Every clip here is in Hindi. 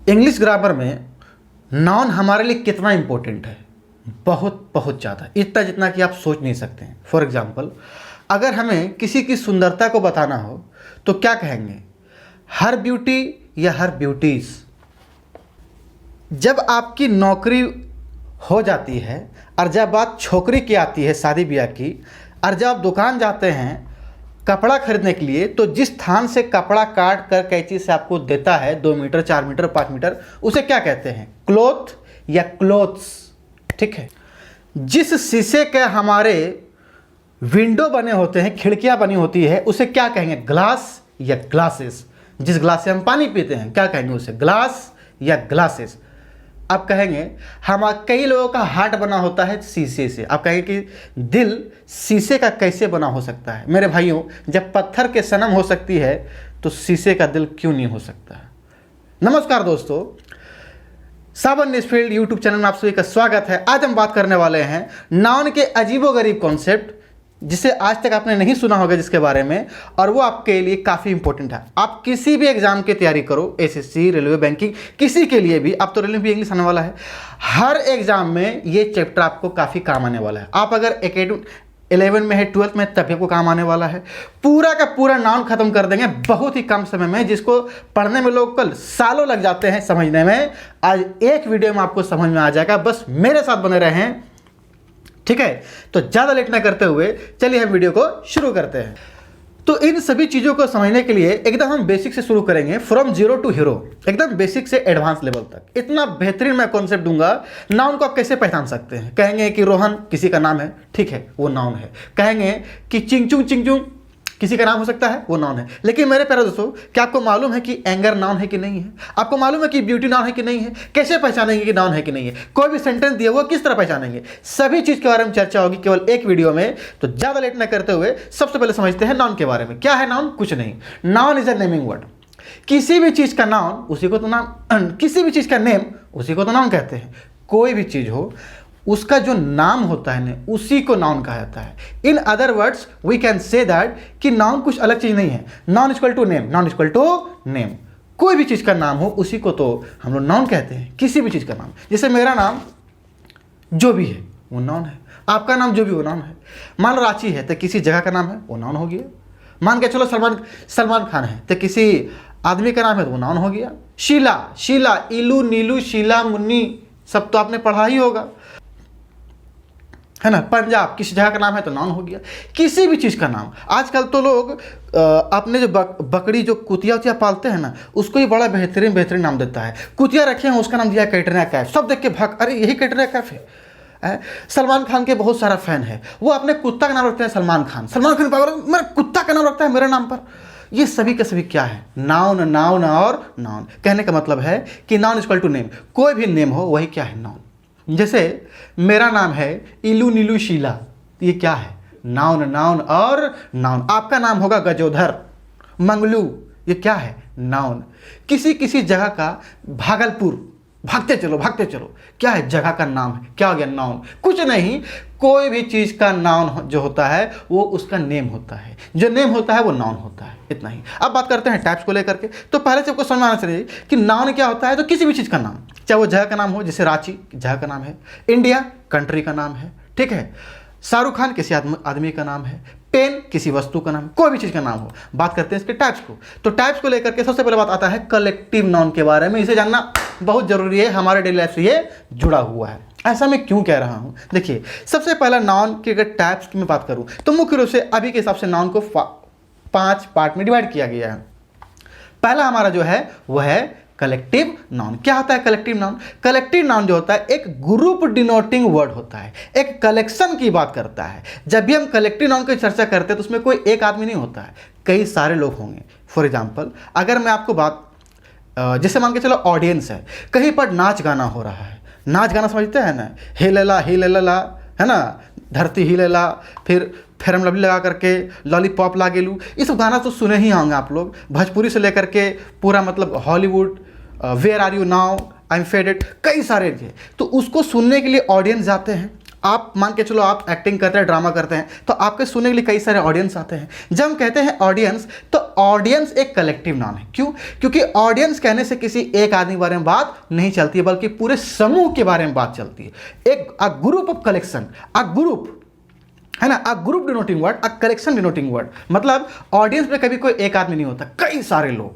इंग्लिश ग्रामर में नाउन हमारे लिए कितना इम्पोर्टेंट है, बहुत बहुत ज़्यादा, इतना जितना कि आप सोच नहीं सकते हैं। फॉर एग्जाम्पल, अगर हमें किसी की सुंदरता को बताना हो तो क्या कहेंगे? हर ब्यूटी या हर ब्यूटीज़। जब आपकी नौकरी हो जाती है और जब बात छोकरी की आती है, शादी ब्याह की, और जब आप दुकान जाते हैं कपड़ा खरीदने के लिए, तो जिस स्थान से कपड़ा काट कर कैंची से आपको देता है 2 मीटर 4 मीटर 5 मीटर, उसे क्या कहते हैं? क्लॉथ या क्लोथ्स। ठीक है। जिस शीशे के हमारे विंडो बने होते हैं, खिड़कियां बनी होती है, उसे क्या कहेंगे? ग्लास या ग्लासेस। जिस ग्लास से हम पानी पीते हैं क्या कहेंगे उसे? ग्लास या ग्लासेस। आप कहेंगे हम कई लोगों का हार्ट बना होता है शीशे से। आप कहेंगे कि दिल शीशे का कैसे बना हो सकता है? मेरे भाइयों, जब पत्थर के सनम हो सकती है तो शीशे का दिल क्यों नहीं हो सकता? नमस्कार दोस्तों, सावन न्यूज़फील्ड यूट्यूब चैनल में आप सभी का स्वागत है। आज हम बात करने वाले हैं नाउन के अजीबोगरीब कॉन्सेप्ट, जिसे आज तक आपने नहीं सुना होगा जिसके बारे में, और वो आपके लिए काफ़ी इंपॉर्टेंट है। आप किसी भी एग्जाम की तैयारी करो, एसएससी, रेलवे, बैंकिंग, किसी के लिए भी, अब तो रेलवे भी इंग्लिश आने वाला है, हर एग्जाम में ये चैप्टर आपको काफ़ी काम आने वाला है। आप अगर 11 में है, 12th में, तभी आपको काम आने वाला है। पूरा का पूरा नाउन खत्म कर देंगे बहुत ही कम समय में, जिसको पढ़ने में लोग कल सालों लग जाते हैं समझने में। आज एक वीडियो में आपको समझ में आ जाएगा, बस मेरे साथ बने रहें। ठीक है, तो ज़्यादा लेट ना करते हुए चलिए हम वीडियो को शुरू करते हैं। तो इन सभी चीज़ों को समझने के लिए एकदम हम बेसिक से शुरू करेंगे, फ्रॉम जीरो टू हीरो, एकदम बेसिक से एडवांस लेवल तक। इतना बेहतरीन मैं कॉन्सेप्ट दूंगा। नाउन को आप कैसे पहचान सकते हैं? कहेंगे कि रोहन किसी का नाम है, ठीक है, वो नाउन है। कहेंगे कि चिंगचुंग किसी का नाम हो सकता है, वो नाउन है। लेकिन मेरे प्यारे दोस्तों, क्या आपको मालूम है कि एंगर नाउन है कि नहीं है? आपको मालूम है कि ब्यूटी नाउन है कि नहीं है? कैसे पहचानेंगे कि नाउन है कि नहीं है? कोई भी सेंटेंस दिया हुआ किस तरह पहचानेंगे? सभी चीज़ के बारे में चर्चा होगी केवल एक वीडियो में। तो ज़्यादा लेट न करते हुए सबसे पहले समझते हैं नाउन के बारे में। क्या है नाउन? कुछ नहीं। Noun is a naming word. किसी भी चीज़ का नाउन उसी को तो नाम, किसी भी चीज़ का नेम उसी को तो नाउन कहते हैं। कोई भी चीज़ हो, उसका जो नाम होता है ना, उसी को नाउन कहा जाता है। In other words we can say that कि नाउन कुछ अलग चीज़ नहीं है। Noun equal to name, noun equal to name. कोई भी चीज़ का नाम हो उसी को तो हम लोग नाउन कहते हैं। किसी भी चीज़ का नाम, जैसे मेरा नाम जो भी है वो नाउन है, आपका नाम जो भी वो नाउन है। मान लो रांची है तो किसी जगह का नाम है, वो नाउन हो गया। मान के चलो सलमान खान है तो किसी आदमी का नाम है तो वो नाउन हो गया। शीला, इलू, नीलू, शीला, मुन्नी, सब तो आपने पढ़ा ही होगा, है ना। पंजाब, किसी जगह का नाम है तो नाउन हो गया। किसी भी चीज़ का नाम। आजकल तो लोग अपने जो बकरी जो कुतिया पालते हैं ना, उसको ही बड़ा बेहतरीन नाम देता है। कुतिया रखे हैं, उसका नाम दिया कैटरीना कैफ। सब देख के भाग, अरे यही कैटरीना कैफ है। सलमान खान के बहुत सारा फैन है, वो अपने कुत्ता का नाम रखते हैं सलमान खान पागल, मेरा कुत्ता का नाम रखता है मेरे नाम पर। ये सभी के सभी क्या है? नाउन और नाउन। कहने का मतलब है कि नाउन इक्वल टू नेम। कोई भी नेम हो वही क्या है? नाउन। जैसे मेरा नाम है इलू नीलू शीला, ये क्या है? नाउन और नाउन। आपका नाम होगा गजोधर, मंगलू, ये क्या है? नाउन। किसी जगह का भागलपुर, भागते चलो, क्या है? जगह का नाम है। क्या हो गया? नाउन। कुछ नहीं, कोई भी चीज़ का नाउन जो होता है वो उसका नेम होता है, जो नेम होता है वो नाउन होता है। इतना ही। अब बात करते हैं टाइप्स को लेकर के। तो पहले से आपको समझ आना चाहिए कि नाउन क्या होता है। तो किसी भी चीज़ का नाम, चाहे वो जगह का नाम हो, जैसे रांची जगह का नाम है, इंडिया कंट्री का नाम है, ठीक है, शाहरुख खान किसी आदमी का नाम है, पेन किसी वस्तु का नाम, कोई भी चीज़ का नाम हो। बात करते हैं इसके टाइप्स को। तो टाइप्स को लेकर के सबसे पहले बात आता है कलेक्टिव नाउन के बारे में। इसे जानना बहुत जरूरी है, हमारे डेली लाइफ से ये जुड़ा हुआ है। ऐसा मैं क्यों कह रहा हूँ? देखिए, सबसे पहला नाउन के अगर टाइप्स की मैं बात करूँ तो मुख्य रूप से अभी के हिसाब से नाउन को 5 पार्ट में डिवाइड किया गया है। पहला हमारा जो है वह है कलेक्टिव नाउन। क्या होता है कलेक्टिव नाउन? कलेक्टिव नाउन जो होता है एक ग्रुप डिनोटिंग वर्ड होता है, एक कलेक्शन की बात करता है। जब भी हम कलेक्टिव नाउन की चर्चा करते हैं तो उसमें कोई एक आदमी नहीं होता है, कई सारे लोग होंगे। फॉर एग्जाम्पल, अगर मैं आपको बात, जैसे मान के चलो ऑडियंस है, कहीं पर नाच गाना हो रहा है, नाच गाना समझते हैं ना, हे लला है ना, धरती हिलेला, फिर फेरम लवली लगा करके लॉलीपॉप ला गेलू, ये सब गाना तो सुने ही होंगे आप लोग। भोजपुरी से लेकर के पूरा मतलब Hollywood, where are you now, I am faded, कई सारे थे। तो उसको सुनने के लिए ऑडियंस जाते हैं। आप मान के चलो आप एक्टिंग करते हैं, ड्रामा करते हैं, तो आपके सुनने के लिए कई सारे ऑडियंस आते हैं। जब हम कहते हैं ऑडियंस, तो ऑडियंस एक कलेक्टिव नाउन है। क्यों? क्योंकि ऑडियंस कहने से किसी एक आदमी के बारे में बात नहीं चलती है, बल्कि पूरे समूह के बारे में बात चलती है। एक a group of collection, a group है ना, a group denoting word, a collection denoting word. मतलब ऑडियंस में कभी कोई एक आदमी नहीं होता, कई सारे लोग,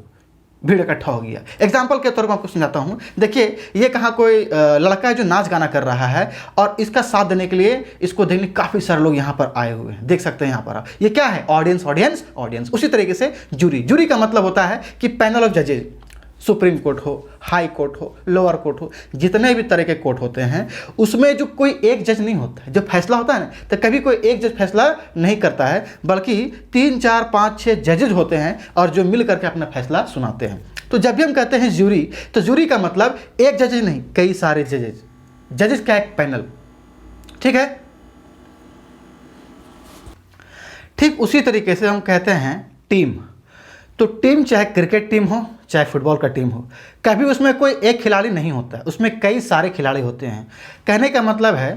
भीड़ इकट्ठा हो गया। एग्जाम्पल के तौर पर आपको समझाता हूँ। देखिए, ये कहाँ कोई लड़का है जो नाच गाना कर रहा है, और इसका साथ देने के लिए, इसको देखने काफ़ी सारे लोग यहाँ पर आए हुए हैं, देख सकते हैं यहाँ पर आप। ये क्या है? Audience, audience, audience. उसी तरीके से जूरी, जूरी का मतलब होता है कि पैनल ऑफ जजेज, सुप्रीम कोर्ट हो, हाई कोर्ट हो, लोअर कोर्ट हो, जितने भी तरह के कोर्ट होते हैं, उसमें जो कोई एक जज नहीं होता है। जो फैसला होता है ना, तो कभी कोई एक जज फैसला नहीं करता है, बल्कि 3, 4, 5, 6 जजेज होते हैं, और जो मिल करके अपना फैसला सुनाते हैं। तो जब भी हम कहते हैं जूरी, तो जूरी का मतलब एक जजेज नहीं, कई सारे जजेज। जजेज का एक पैनल, ठीक है। ठीक उसी तरीके से हम कहते हैं टीम। तो टीम चाहे क्रिकेट टीम हो, चाहे फुटबॉल का टीम हो, कभी उसमें कोई एक खिलाड़ी नहीं होता है, उसमें कई सारे खिलाड़ी होते हैं। कहने का मतलब है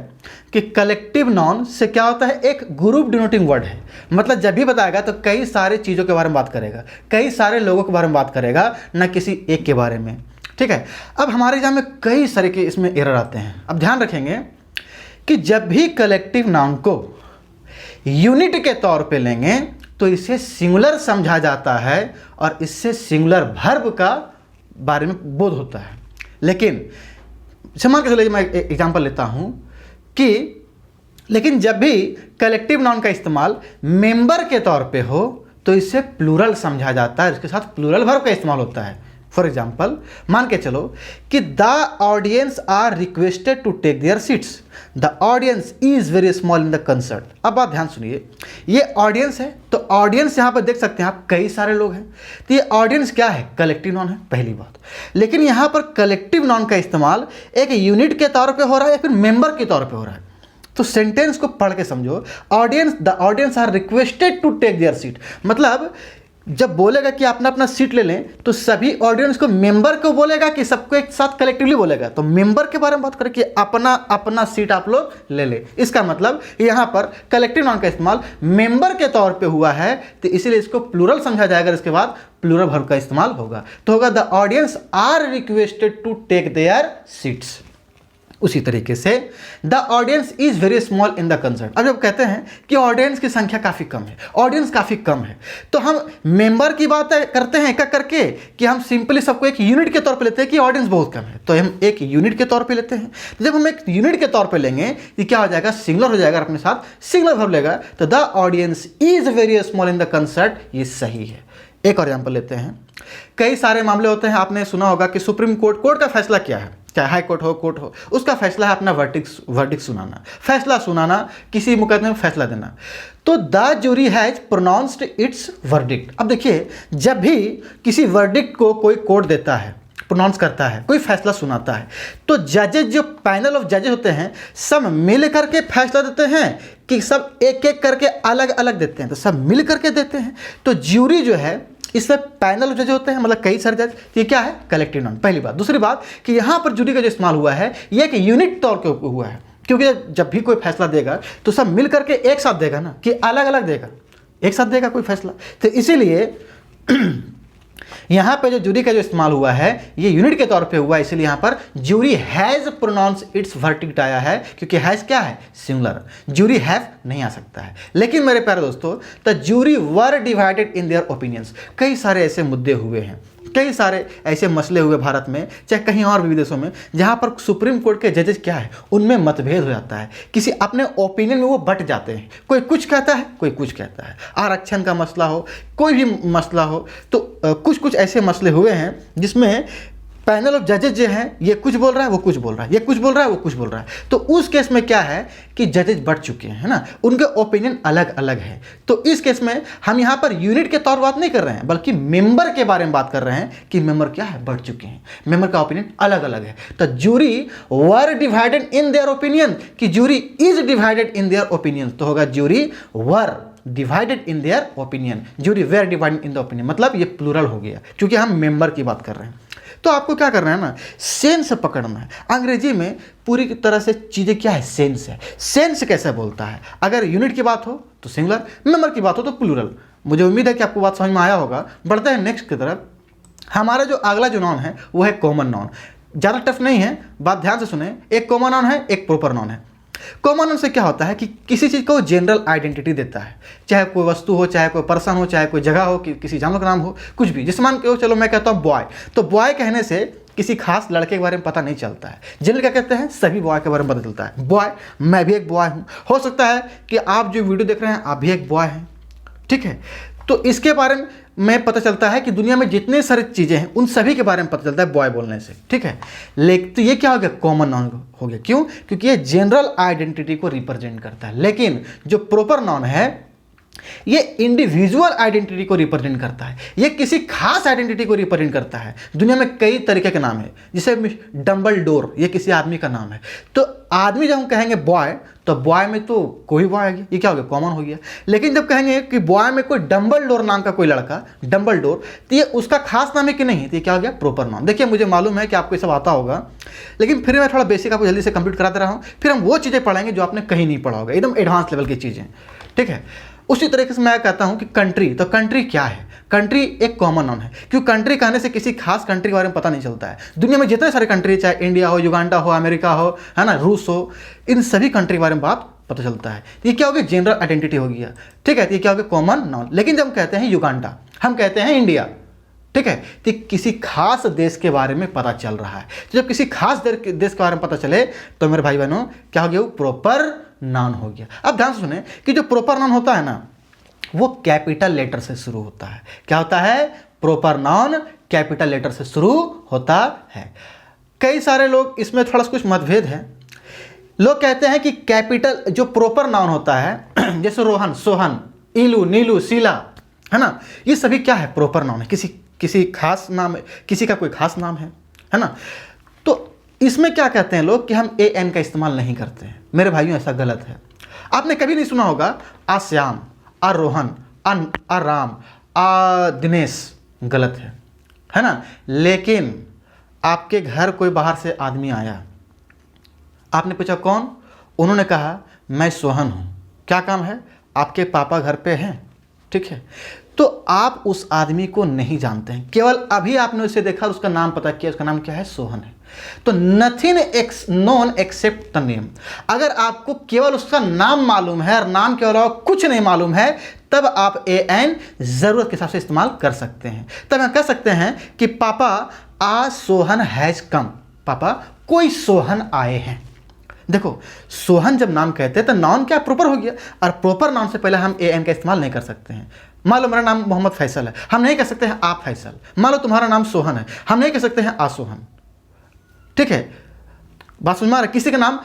कि कलेक्टिव नाउन से क्या होता है? एक ग्रुप डिनोटिंग वर्ड है। मतलब जब भी बताएगा तो कई सारे चीज़ों के बारे में बात करेगा, कई सारे लोगों के बारे में बात करेगा, न किसी एक के बारे में। ठीक है। अब हमारे एग्जाम में कई सारे के इसमें एरर आते हैं। अब ध्यान रखेंगे कि जब भी कलेक्टिव नाउन को यूनिट के तौर पे लेंगे तो इसे सिंगुलर समझा जाता है, और इससे सिंगुलर वर्ब का बारे में बोध होता है। लेकिन समझ के चलिए, मैं एक एग्जांपल लेता हूं कि लेकिन जब भी कलेक्टिव नाउन का इस्तेमाल मेंबर के तौर पे हो तो इसे प्लूरल समझा जाता है, इसके साथ प्लूरल वर्ब का इस्तेमाल होता है। फॉर एग्जाम्पल, मान के चलो कि the audience are requested to take their seats, the audience is very small in the concert. अब आप ध्यान सुनिए, ये ऑडियंस है, तो ऑडियंस यहाँ पर देख सकते हैं आप, कई सारे लोग हैं। तो ये ऑडियंस क्या है? कलेक्टिव नाउन है, पहली बात। लेकिन यहाँ पर कलेक्टिव नाउन का इस्तेमाल एक यूनिट के तौर पर हो रहा है या फिर मेंबर के तौर पर हो रहा है। तो सेंटेंस को पढ़ के समझो। Audience, the audience are requested to take their seat, मतलब जब बोलेगा कि अपना अपना सीट ले लें, तो सभी ऑडियंस को, मेंबर को बोलेगा कि सबको एक साथ कलेक्टिवली बोलेगा। तो मेंबर के बारे में बात करें कि अपना अपना सीट आप लोग ले ले। इसका मतलब यहाँ पर कलेक्टिव नाउन का इस्तेमाल मेंबर के तौर पे हुआ है, तो इसीलिए इसको प्लूरल समझा जाएगा। इसके बाद प्लूरल वर्ब का इस्तेमाल होगा, तो होगा the audience are requested to take their seats. उसी तरीके से the audience is very small in the concert. अब जब कहते हैं कि ऑडियंस की संख्या काफ़ी कम है, ऑडियंस काफ़ी कम है, तो हम मेंबर की बात करते हैं क्या करके कि हम सिंपली सबको एक यूनिट के तौर पे लेते हैं कि ऑडियंस बहुत कम है, तो हम एक यूनिट के तौर पे लेते हैं। तो जब हम एक यूनिट के तौर पे लेंगे तो क्या हो जाएगा? सिंगुलर हो जाएगा, अपने साथ सिंगुलर वर्ब लेगा। तो the audience is very small in the concert, ये सही है। एक और एग्जाम्पल लेते हैं। कई सारे मामले होते हैं, आपने सुना होगा कि सुप्रीम कोर्ट, कोर्ट का फैसला क्या है, चाहे हाई कोर्ट हो, कोर्ट हो, उसका फैसला है अपना वर्डिक्ट सुनाना, फैसला सुनाना, किसी मुकदमे में फैसला देना। तो the jury has pronounced its verdict. अब देखिए, जब भी किसी वर्डिक्ट को कोई कोर्ट देता है, प्रोनाउंस करता है, कोई फैसला सुनाता है, तो जजेज, जो पैनल ऑफ जजेज होते हैं, सब मिल करके फैसला देते हैं कि सब एक एक करके अलग अलग देते हैं? तो सब मिल करके देते हैं। तो ज्यूरी जो है, इसमें पैनल जज होते हैं, मतलब कई सारे जज। ये क्या है? कलेक्टिव नाउन, पहली बात। दूसरी बात कि यहाँ पर जूरी का जो इस्तेमाल हुआ है, ये एक यूनिट तौर के हुआ है, क्योंकि जब भी कोई फैसला देगा तो सब मिल करके एक साथ देगा ना, कि अलग अलग देगा, एक साथ देगा कोई फैसला। तो इसीलिए यहाँ पे जो जूरी का जो इस्तेमाल हुआ है, ये यूनिट के तौर पे हुआ है, इसलिए यहाँ पर jury has pronounce its verdict आया है, क्योंकि हैज क्या है? सिंगुलर। जूरी हैव नहीं आ सकता है। लेकिन मेरे प्यारे दोस्तों, the jury were divided in their opinions. कई सारे ऐसे मुद्दे हुए हैं, कई सारे ऐसे मसले हुए भारत में, चाहे कहीं और भी विदेशों में, जहाँ पर सुप्रीम कोर्ट के जजेस क्या है, उनमें मतभेद हो जाता है, किसी अपने ओपिनियन में वो बट जाते हैं। कोई कुछ कहता है, कोई कुछ कहता है। आरक्षण का मसला हो, कोई भी मसला हो, तो कुछ कुछ ऐसे मसले हुए हैं जिसमें पैनल ऑफ जजेज जो हैं, ये कुछ बोल रहा है, वो कुछ बोल रहा है, ये कुछ बोल रहा है, वो कुछ बोल रहा है। तो उस केस में क्या है कि जजेज बढ़ चुके हैं, है ना, उनके ओपिनियन अलग अलग है। तो इस केस में हम यहाँ पर यूनिट के तौर बात नहीं कर रहे हैं, बल्कि मेंबर के बारे में बात कर रहे हैं कि मेंबर क्या है? बढ़ चुके हैं, मेंबर का ओपिनियन अलग अलग है। तो jury were divided in their opinion, कि jury is divided in their opinion, तो होगा jury were divided in their opinion, jury were divided in the opinion, मतलब ये प्लूरल हो गया, क्योंकि हम मेंबर की बात कर रहे हैं। तो आपको क्या करना है ना, सेंस पकड़ना है। अंग्रेजी में पूरी तरह से चीज़ें क्या है, सेंस है। सेंस कैसे बोलता है, अगर यूनिट की बात हो तो सिंगुलर, नंबर की बात हो तो प्लूरल। मुझे उम्मीद है कि आपको बात समझ में आया होगा। बढ़ते हैं नेक्स्ट की तरफ। हमारा जो अगला जो नाउन है वो है कॉमन नाउन। ज़्यादा टफ नहीं है, बात ध्यान से सुने। एक कॉमन नाउन है, एक प्रॉपर नाउन है। कॉमन नाउन से क्या होता है कि किसी चीज़ को जनरल आइडेंटिटी देता है, चाहे कोई वस्तु हो, चाहे कोई पर्सन हो, चाहे कोई जगह हो, किसी जानवर का नाम हो, कुछ भी। जिस मान के चलो मैं कहता हूँ बॉय, तो बॉय कहने से किसी खास लड़के के बारे में पता नहीं चलता है। जनरल क्या कहते हैं, सभी बॉय के बारे में पता चलता है। बॉय, मैं भी एक बॉय हूँ। हो सकता है कि आप जो वीडियो देख रहे हैं आप भी एक बॉय हैं, ठीक है। तो इसके बारे में पता चलता है कि दुनिया में जितने सारी चीज़ें हैं उन सभी के बारे में पता चलता है बॉय बोलने से, ठीक है। लेकिन तो ये क्या हो गया, कॉमन नाउन हो गया। क्यों? क्योंकि ये जनरल आइडेंटिटी को रिप्रेजेंट करता है। लेकिन जो प्रॉपर नाउन है ये इंडिविजुअल आइडेंटिटी को रिप्रेजेंट करता है, ये किसी खास आइडेंटिटी को रिप्रेजेंट करता है। दुनिया में कई तरीके के नाम है, जैसे डम्बलडोर, ये किसी आदमी का नाम है। तो आदमी जब हम कहेंगे बॉय, तो बॉय में तो कोई बॉय आ गया, ये क्या हो गया, कॉमन हो गया। लेकिन जब कहेंगे कि बॉय में कोई डम्बलडोर नाम का कोई लड़का, डम्बलडोर, तो ये उसका खास नाम है कि नहीं, तो ये क्या हो गया, प्रॉपर नाउन। देखिए मुझे मालूम है कि आपको ये सब आता होगा, लेकिन फिर मैं थोड़ा बेसिक आपको जल्दी से कंप्लीट कराते रहा हूँ। फिर हम वो चीज़ें पढ़ेंगे जो आपने कहीं नहीं पढ़ा होगा, एकदम एडवांस लेवल की चीज़ें, ठीक है। उसी तरीके से मैं कहता हूं कि कंट्री, तो कंट्री क्या है, कंट्री एक कॉमन नाउन है। क्योंकि कंट्री कहने से किसी खास कंट्री के बारे में पता नहीं चलता है। दुनिया में जितने सारे कंट्री, चाहे इंडिया हो, युगांडा हो, अमेरिका हो, है ना, रूस हो, इन सभी कंट्री के बारे में बात पता चलता है। ये क्या हो गया, जनरल आइडेंटिटी हो गया, ठीक है। तो ये क्या हो गया, कॉमन नाउन। लेकिन जब हम कहते हैं युगांडा, हम कहते हैं इंडिया, ठीक है, तो किसी खास देश के बारे में पता चल रहा है। तो जब किसी खास देश के बारे में पता चले तो मेरे भाई बहनों क्या हो गया, वो प्रॉपर नाउन हो गया। अब ध्यान से सुने कि जो प्रॉपर नाउन होता है ना, वो कैपिटल लेटर से शुरू होता है। क्या होता है, प्रॉपर नाउन कैपिटल लेटर से शुरू होता है। कई सारे लोग इसमें थोड़ा सा कुछ मतभेद है। लोग कहते हैं कि कैपिटल जो प्रॉपर नाउन होता है, जैसे रोहन, सोहन, इलू, नीलू, शीला, है ना, ये सभी क्या है, प्रॉपर नाउन है। किसी खास नाम, किसी का कोई खास नाम है ना। तो इसमें क्या कहते हैं लोग कि हम ए एन का इस्तेमाल नहीं करते हैं। मेरे भाइयों ऐसा गलत है। आपने कभी नहीं सुना होगा आश्याम, आ रोहन, आ राम, आ दिनेश, गलत है ना। लेकिन आपके घर कोई बाहर से आदमी आया, आपने पूछा कौन, उन्होंने कहा मैं सोहन हूं, क्या काम है, आपके पापा घर पे हैं, ठीक है। तो आप उस आदमी को नहीं जानते हैं, केवल अभी आपने उसे देखा, उसका नाम पता किया, उसका नाम क्या है, सोहन है। तो nothing known except the name. अगर आपको केवल उसका नाम मालूम है और नाम के अलावा कुछ नहीं मालूम है, तब आप ए एन जरूरत के हिसाब से इस्तेमाल कर सकते हैं। तब हम कह सकते हैं कि पापा आ सोहन हैज कम, पापा कोई सोहन आए हैं। देखो सोहन जब नाम कहते हैं तो नाउन क्या प्रॉपर हो गया, और प्रॉपर नाउन से पहले हम ए एन का इस्तेमाल नहीं कर सकते हैं। मान लो मेरा नाम मोहम्मद फैसल है, हम नहीं कह सकते हैं आप फैसल। मान लो तुम्हारा नाम सोहन है, हम नहीं कह सकते हैं आ सोहन, ठीक है। बात समझ में आ रहा है। किसी का नाम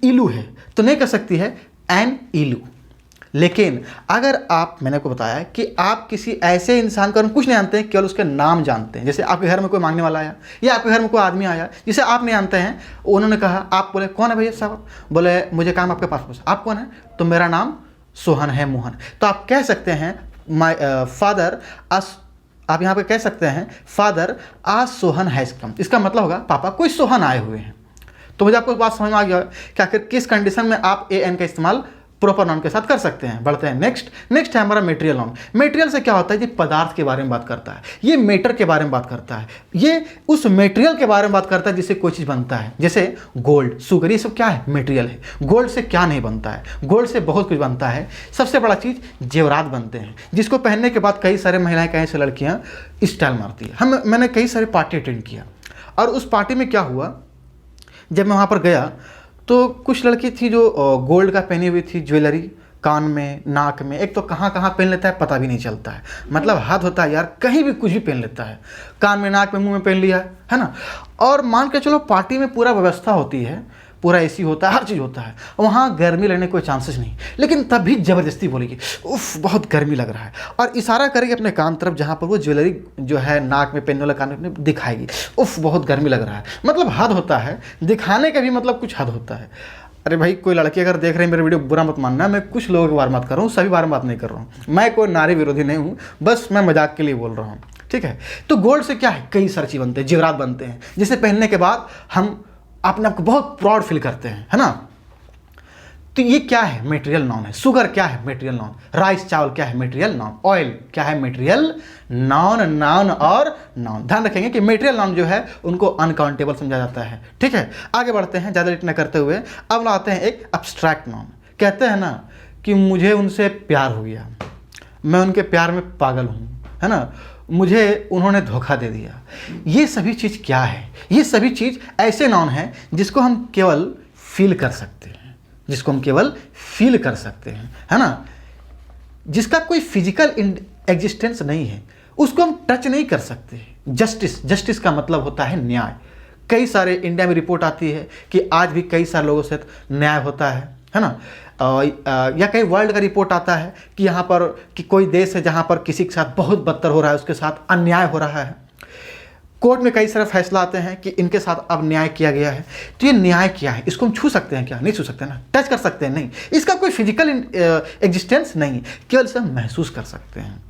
इलू है तो नहीं कह सकती है एन इलू। लेकिन अगर आप, मैंने आपको बताया कि आप किसी ऐसे इंसान का कुछ नहीं जानते हैं, केवल उसके नाम जानते हैं। जैसे आपके घर में कोई मांगने वाला आया, या आपके घर में कोई आदमी आया जिसे आप नहीं जानते हैं, उन्होंने कहा, आप बोले कौन है भैया साहब, बोले मुझे काम आपके पास, आप कौन है, तो मेरा नाम सोहन है, मोहन। तो आप कह सकते हैं माई फादर अस, आप यहाँ पे कह सकते हैं फादर आज सोहन हैज कम। इसका मतलब होगा पापा कोई सोहन आए हुए हैं। तो मुझे आपको बात समझ में आ गया कि आखिर किस कंडीशन में आप ए एन का इस्तेमाल प्रॉपर नाउन के साथ कर सकते हैं। बढ़ते हैं नेक्स्ट है हमारा मेटेरियल नाउन। मेटेरियल से क्या होता है, ये पदार्थ के बारे में बात करता है, ये मैटर के बारे में बात करता है, ये उस मेटेरियल के बारे में बात करता है जिससे कोई चीज़ बनता है। जैसे गोल्ड, शुगर, ये सब क्या है, मेटेरियल है। गोल्ड से क्या नहीं बनता है, गोल्ड से बहुत कुछ बनता है। सबसे बड़ा चीज़ जेवरात बनते हैं, जिसको पहनने के बाद कई सारे महिलाएं, कई सारी लड़कियाँ स्टाइल मारती है। मैंने कई सारे पार्टी अटेंड किया, और उस पार्टी में क्या हुआ, जब मैं वहाँ पर गया तो कुछ लड़की थी जो गोल्ड का पहनी हुई थी, ज्वेलरी कान में, नाक में, एक तो कहाँ कहाँ पहन लेता है पता भी नहीं चलता है। मतलब हाथ होता है यार, कहीं भी कुछ भी पहन लेता है, कान में, नाक में, मुंह में पहन लिया है ना। और मान के चलो पार्टी में पूरा व्यवस्था होती है, पूरा एसी होता है, हर चीज़ होता है, वहाँ गर्मी लगने कोई चांसेस नहीं, लेकिन तब भी ज़बरदस्ती बोलेगी उफ बहुत गर्मी लग रहा है, और इशारा करेगी अपने कान तरफ जहाँ पर वो ज्वेलरी जो है नाक में पहनने वाला, कान में दिखाएगी उफ बहुत गर्मी लग रहा है। मतलब हद होता है, दिखाने का भी मतलब कुछ हद होता है। अरे भाई कोई लड़की अगर देख रहे हैं मेरे वीडियो, बुरा मत मानना, मैं कुछ लोगों के बारे में बात कर रहा हूँ, सभी बारे में बात नहीं कर रहा हूँ। मैं कोई नारी विरोधी नहीं हूँ, बस मैं मजाक के लिए बोल रहा हूँ, ठीक है। तो गोल्ड से क्या है, कई सारी चीज़ बनते हैं, जेवरात बनते हैं, जिसे पहनने के बाद हम अपने आप को बहुत प्राउड फील करते हैं, है ना। तो ये क्या है, मटेरियल नाउन है। शुगर क्या है, मटेरियल नाउन। राइस चावल क्या है, मटेरियल नाउन। ऑयल क्या है, मटेरियल नाउन। नाउन और नाउन, ध्यान रखेंगे कि मटेरियल नाउन जो है उनको अनकाउंटेबल समझा जाता है, ठीक है। आगे बढ़ते हैं ज़्यादा लेट न करते हुए। अब लाते हैं एक अब्स्ट्रैक्ट नाउन। कहते हैं ना कि मुझे उनसे प्यार हो गया, मैं उनके प्यार में पागल हूँ, है ना, मुझे उन्होंने धोखा दे दिया। ये सभी चीज़ क्या है, ये सभी चीज़ ऐसे नाउन हैं जिसको हम केवल फील कर सकते हैं, जिसको हम केवल फील कर सकते हैं, है ना, जिसका कोई फिजिकल एग्जिस्टेंस नहीं है, उसको हम टच नहीं कर सकते। जस्टिस, जस्टिस का मतलब होता है न्याय। कई सारे इंडिया में रिपोर्ट आती है कि आज भी कई सारे लोगों से न्याय होता है ना। या कई वर्ल्ड का रिपोर्ट आता है कि यहाँ पर कि कोई देश है जहाँ पर किसी के साथ बहुत बदतर हो रहा है, उसके साथ अन्याय हो रहा है। कोर्ट में कई सारे फैसला आते हैं कि इनके साथ अब न्याय किया गया है। तो ये न्याय क्या है, इसको हम छू सकते हैं क्या, नहीं छू सकते ना। टच कर सकते हैं, नहीं। इसका कोई फिजिकल एग्जिस्टेंस नहीं, केवल इसे हम महसूस कर सकते हैं।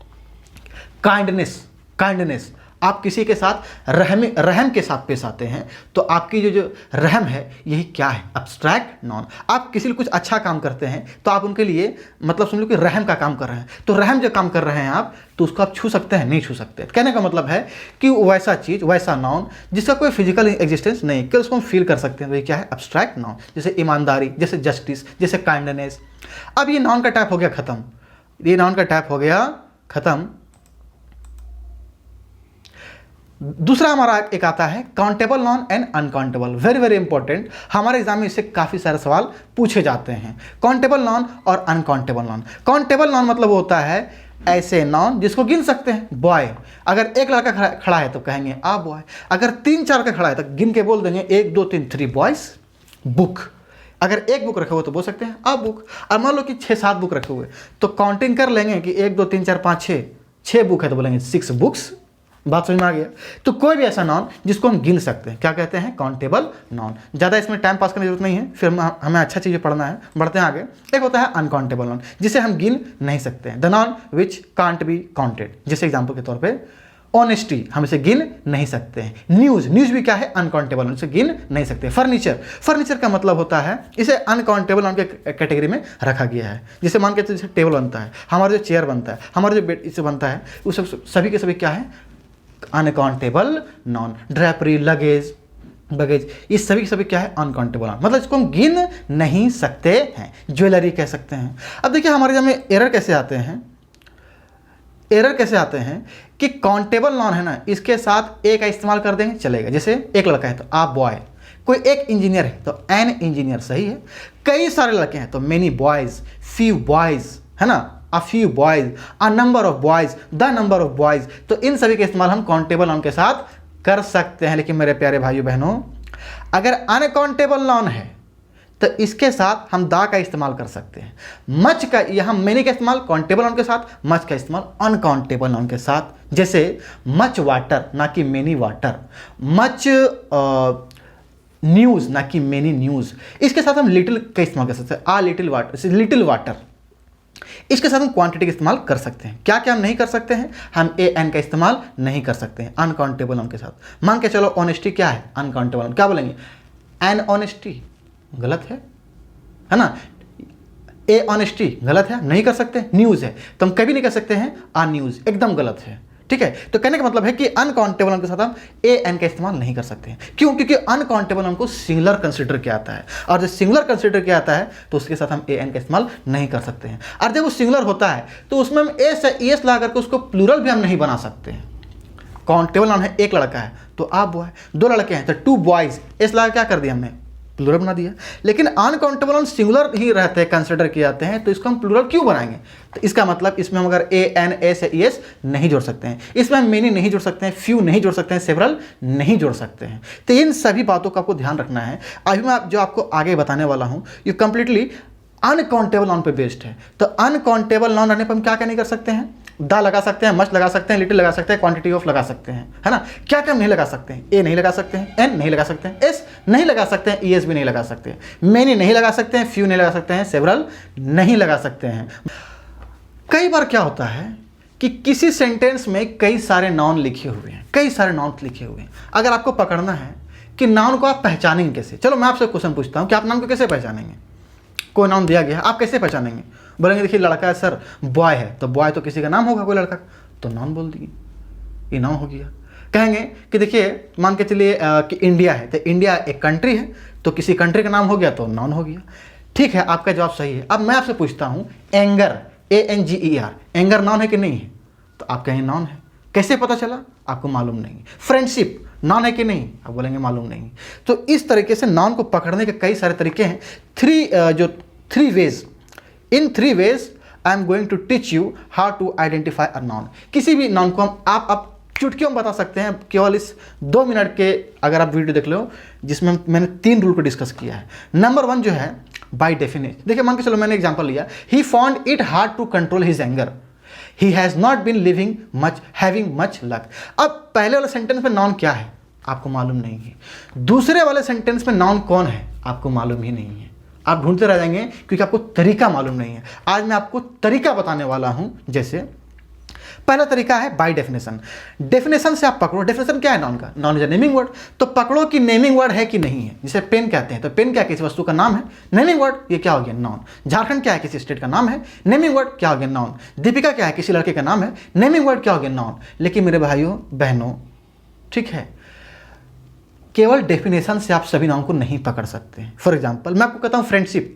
काइंडनेस, काइंडनेस, आप किसी के साथ रहम के साथ पेश आते हैं, तो आपकी जो रहम है यही क्या है, अब्स्ट्रैक्ट नाउन। आप किसी लिए कुछ अच्छा काम करते हैं तो आप उनके लिए मतलब समझ लो कि रहम का काम कर रहे हैं, तो रहम जो काम कर रहे हैं आप, तो उसको आप छू सकते हैं, नहीं छू सकते। कहने का मतलब है कि वैसा चीज़, वैसा नाउन जिसका कोई फिजिकल एग्जिस्टेंस नहीं, केवल उसको हम फील कर सकते हैं, वही क्या है, अब्स्ट्रैक्ट नाउन। जैसे ईमानदारी, जैसे जस्टिस, जैसे काइंडनेस। अब ये नाउन का टाइप हो गया खत्म, ये नाउन का टाइप हो गया खत्म। दूसरा हमारा एक आता है countable noun and uncountable. Very very important, हमारे एग्जाम में इससे काफ़ी सारे सवाल पूछे जाते हैं। काउंटेबल नाउन और अनकाउंटेबल नाउन। काउंटेबल नाउन मतलब होता है ऐसे नाउन जिसको गिन सकते हैं। बॉय, अगर एक लड़का खड़ा है तो कहेंगे आ बॉय। अगर 3-4 का खड़ा है तो गिन के बोल देंगे 1 2 3 3 बॉयज। बुक, अगर एक बुक रखे हुए तो बोल सकते हैं आ बुक। अब मान लो कि 6-7 बुक रखे हुए तो काउंटिंग कर लेंगे कि 1 2 3 4 5 6 बुक है तो बोलेंगे 6 बुक्स। बात समझ में आ गया। तो कोई भी ऐसा नाउन जिसको हम गिन सकते हैं, क्या कहते हैं, काउंटेबल नाउन। ज़्यादा इसमें टाइम पास करने की जरूरत नहीं है, फिर हमें अच्छा चीज़ें पढ़ना है। बढ़ते हैं आगे। एक होता है अनकाउंटेबल नाउन, जिसे हम गिन नहीं सकते हैं। The noun which can't be counted. जैसे एग्जाम्पल के तौर पर ऑनेस्टी, हम इसे गिन नहीं सकते हैं। न्यूज़, न्यूज़ भी क्या है, अनकाउंटेबल नाउन, इसे गिन नहीं सकते। फर्नीचर, फर्नीचर का मतलब होता है इसे अनकाउंटेबल नाउन के कैटेगरी में रखा गया है। जैसे मान के जैसे टेबल बनता है, हमारा जो चेयर बनता है, हमारा जो बेड इसे बनता है, वो सब सभी के सभी क्या है, uncountable noun. Drapery, luggage, baggage, ये सभी क्या है, अनकाउंटेबल नाउन, मतलब इसको हम गिन नहीं सकते हैं। ज्वेलरी कह सकते हैं। अब देखिए हमारे यहाँ में एरर कैसे आते हैं, एरर कैसे आते हैं कि काउंटेबल नाउन है ना, इसके साथ ए का इस्तेमाल कर देंगे चलेगा। जैसे एक लड़का है तो आप बॉय, कोई एक इंजीनियर है तो एन इंजीनियर, सही है। कई सारे लड़के हैं तो मेनी बॉयज, फ्यू बॉयज, है ना, a few boys, a number of boys, the number of boys। तो इन सभी के इस्तेमाल हम काउंटेबल नाउन के साथ कर सकते हैं। लेकिन मेरे प्यारे भाइयों बहनों, अगर अनकाउंटेबल नाउन है तो इसके साथ हम दा का इस्तेमाल कर सकते हैं। मच का, यहाँ मेनी का इस्तेमाल काउंटेबल नाउन के साथ, मच का इस्तेमाल अनकाउंटेबल नाउन के साथ। जैसे मच वाटर ना कि मेनी वाटर, मच न्यूज़ ना कि मेनी न्यूज़। इसके साथ हम लिटिल का इस्तेमाल कर सकते हैं। आ लिटिल वाटर, लिटिल वाटर। इसके साथ हम क्वांटिटी का इस्तेमाल कर सकते हैं। क्या क्या हम नहीं कर सकते हैं, हम ए एन का इस्तेमाल नहीं कर सकते हैं अनकाउंटेबल नाउन के साथ। मान के चलो ऑनेस्टी क्या है, अनकाउंटेबल नाउन, क्या बोलेंगे, एन ऑनेस्टी, गलत है ना। ए ऑनेस्टी गलत है, नहीं कर सकते। न्यूज़ है तो हम कभी नहीं कर सकते हैं आ न्यूज़, एकदम गलत है, ठीक है। तो कहने का मतलब है कि अनकाउंटेबल नाउन के साथ हम ए एन का इस्तेमाल नहीं कर सकते हैं। क्यों, क्योंकि अनकाउंटेबल नाउन को सिंगुलर कंसीडर किया जाता है, और जब सिंगुलर कंसीडर किया जाता है तो उसके साथ हम ए एन का इस्तेमाल नहीं कर सकते हैं। और जब वो सिंगुलर होता है तो उसमें हम ए से एस ला करके उसको प्लूरल भी हम नहीं बना सकते हैं। काउंटेबल नाउन है, एक लड़का है तो आप बॉय, 2 लड़के हैं तो 2 बॉयज, एस ला क्या कर दिया हमने, प्लूरल बना दिया। लेकिन अनकाउंटेबल नाउन सिंगुलर ही रहते हैं, कंसिडर किए जाते हैं, तो इसको हम प्लूरल क्यों बनाएंगे। तो इसका मतलब इसमें हम अगर ए एन एस एस नहीं जोड़ सकते हैं, इसमें हम मेनी नहीं जोड़ सकते हैं, फ्यू नहीं जोड़ सकते हैं, सेवरल नहीं जोड़ सकते हैं। तो इन सभी बातों का आपको ध्यान रखना है। अभी मैं जो आपको आगे बताने वाला हूँ ये कंप्लीटली अनकाउंटेबल नाउन पे बेस्ड है। तो अनकाउंटेबल नाउन रहने पर हम क्या क्या नहीं कर सकते हैं, दा लगा सकते हैं, मच लगा सकते हैं, लिटिल लगा सकते हैं, क्वांटिटी ऑफ लगा सकते हैं, है ना। क्या क्या नहीं लगा सकते हैं, ए नहीं लगा सकते हैं, एन नहीं लगा सकते हैं, एस नहीं लगा सकते हैं, ईएस भी नहीं लगा सकते हैं, मेनी नहीं लगा सकते हैं, फ्यू नहीं लगा सकते हैं, सेवरल नहीं लगा सकते हैं। कई बार क्या होता है कि किसी सेंटेंस में कई सारे नाउन लिखे हुए हैं, कई सारे नाउन लिखे हुए हैं। अगर आपको पकड़ना है कि नाउन को आप पहचानेंगे कैसे, चलो मैं आपसे क्वेश्चन पूछता हूँ कि आप नाउन को कैसे पहचानेंगे। कोई नाउन दिया गया है, आप कैसे पहचानेंगे? बोलेंगे देखिए लड़का है सर, बॉय है, तो बॉय तो किसी का नाम होगा, कोई लड़का, तो नाउन बोल दिए, ये नाउन हो गया। कहेंगे कि देखिए मान के चलिए कि इंडिया है, तो इंडिया एक कंट्री है, तो किसी कंट्री का नाम हो गया तो नाउन हो गया। ठीक है, आपका जवाब सही है। अब मैं आपसे पूछता हूँ, एंगर, ANGER, एंगर नाउन है कि नहीं है? तो आप कहेंगे नाउन है। कैसे पता चला? आपको मालूम नहीं। फ्रेंडशिप नाउन है कि नहीं? आप बोलेंगे मालूम नहीं। तो इस तरीके से नाउन को पकड़ने के कई सारे तरीके हैं। Three ways, in 3 ways I am going to teach you how to identify a noun. किसी भी नाउन को हम आप चुटकियों में बता सकते हैं, केवल इस 2 मिनट के अगर आप वीडियो देख लो, जिसमें मैंने 3 रूल को डिस्कस किया है। नंबर 1 जो है बाय डेफिनेशन। देखिए मान के चलो मैंने एग्जांपल लिया, he found it hard to control his anger, he has not been living much having much luck. अब पहले वाले सेंटेंस में नाउन क्या है आपको मालूम नहीं है, दूसरे वाले सेंटेंस में नाउन कौन है आपको मालूम ही नहीं है। आप ढूंढते रह जाएंगे क्योंकि आपको तरीका मालूम नहीं है। आज मैं आपको तरीका बताने वाला हूं। जैसे पहला तरीका है बाय डेफिनेशन। डेफिनेशन से आप पकड़ो, डेफिनेशन क्या है नाउन का? Noun is a naming word, तो पकड़ो कि नेमिंग वर्ड है कि नहीं है। जैसे पेन कहते हैं, तो पेन क्या किसी वस्तु का नाम है? नेमिंग वर्ड, ये क्या हो गया? नाउन। झारखंड क्या है? किसी स्टेट का नाम है, नेमिंग वर्ड, क्या हो गया? नाउन। दीपिका क्या है? किसी लड़के का नाम है, नेमिंग वर्ड, क्या हो गया? नाउन। लेकिन मेरे भाइयों बहनों, ठीक है, केवल डेफिनेशन से आप सभी नाउन को नहीं पकड़ सकते हैं। फॉर एग्जाम्पल मैं आपको कहता हूँ फ्रेंडशिप,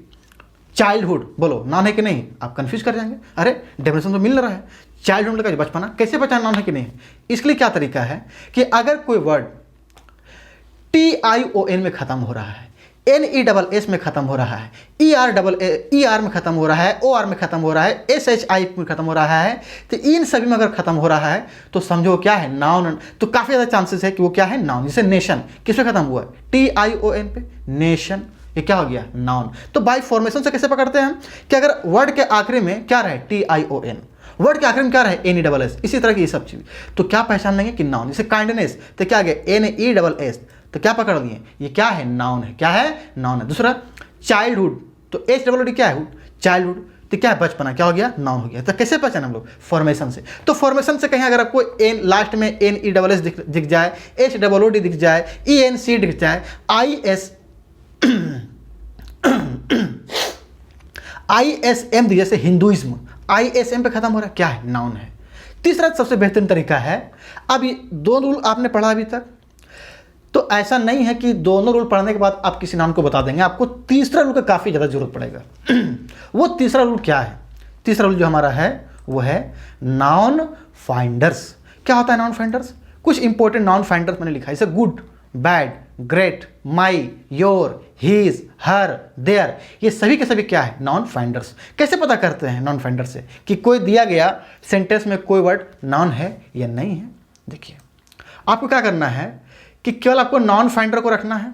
चाइल्डहुड, बोलो नाउन है कि नहीं? आप कंफ्यूज कर जाएंगे, अरे डेफिनेशन तो मिल रहा है, चाइल्डहुड का बचपना, कैसे पहचान नाउन है कि नहीं? इसके लिए क्या तरीका है कि अगर कोई वर्ड TION में खत्म हो रहा है, NESS में खत्म हो रहा है, ER में खत्म हो रहा है, OR में खत्म हो रहा है, SHI में खत्म हो रहा है, तो इन सभी में अगर खत्म हो रहा है तो समझो क्या है? नाउन। तो काफ़ी ज़्यादा चांसेस है कि वो क्या है? नाउन। जैसे नेशन, किस पे खत्म हुआ है? TION पे, नेशन, ये क्या हो गया? नाउन। तो बाय फॉर्मेशन से कैसे पकड़ते हैं हम कि अगर वर्ड के आखिरी में क्या रहे? TION, वर्ड के आखिर में क्या रहे? NESS, इसी तरह की ये सब चीज़, तो क्या पहचान लेंगे कि नाउन। जैसे काइंडनेस, तो क्या आ गया? NESS, तो क्या पकड़ लिए? ये क्या है? नाउन है। क्या है? नाउन है। दूसरा चाइल्डहुड, तो HOOD क्या है? चाइल्डहुड, तो क्या है? बचपना, क्या हो गया? नाउन हो गया। तो कैसे पहचान हम लोग? फॉर्मेशन से। तो फॉर्मेशन से कहीं अगर आपको लास्ट में NESS दिख जाए, HOOD दिख जाए, ENC दिख जाए, ISM दिख, जैसे हिंदुइज्म, ISM पे खत्म हो रहा है, क्या है? नाउन है। तीसरा सबसे बेहतरीन तरीका है, अब ये 2 रूल आपने पढ़ा अभी तक, तो ऐसा नहीं है कि दोनों रूल पढ़ने के बाद आप किसी नाउन को बता देंगे, आपको तीसरा रूल का काफ़ी ज़्यादा जरूरत पड़ेगा। वो तीसरा रूल क्या है? तीसरा रूल जो हमारा है वो है नाउन फाइंडर्स। क्या होता है नाउन फाइंडर्स? कुछ इंपॉर्टेंट नाउन फाइंडर्स मैंने लिखा है, जैसे good, bad, great, my, your, his, her, their, ये सभी के सभी क्या है? Noun finders. कैसे पता करते हैं नाउन फाइंडर से कि कोई दिया गया सेंटेंस में कोई वर्ड नाउन है या नहीं है? देखिए आपको क्या करना है कि केवल आपको नाउन फाइंडर को रखना है,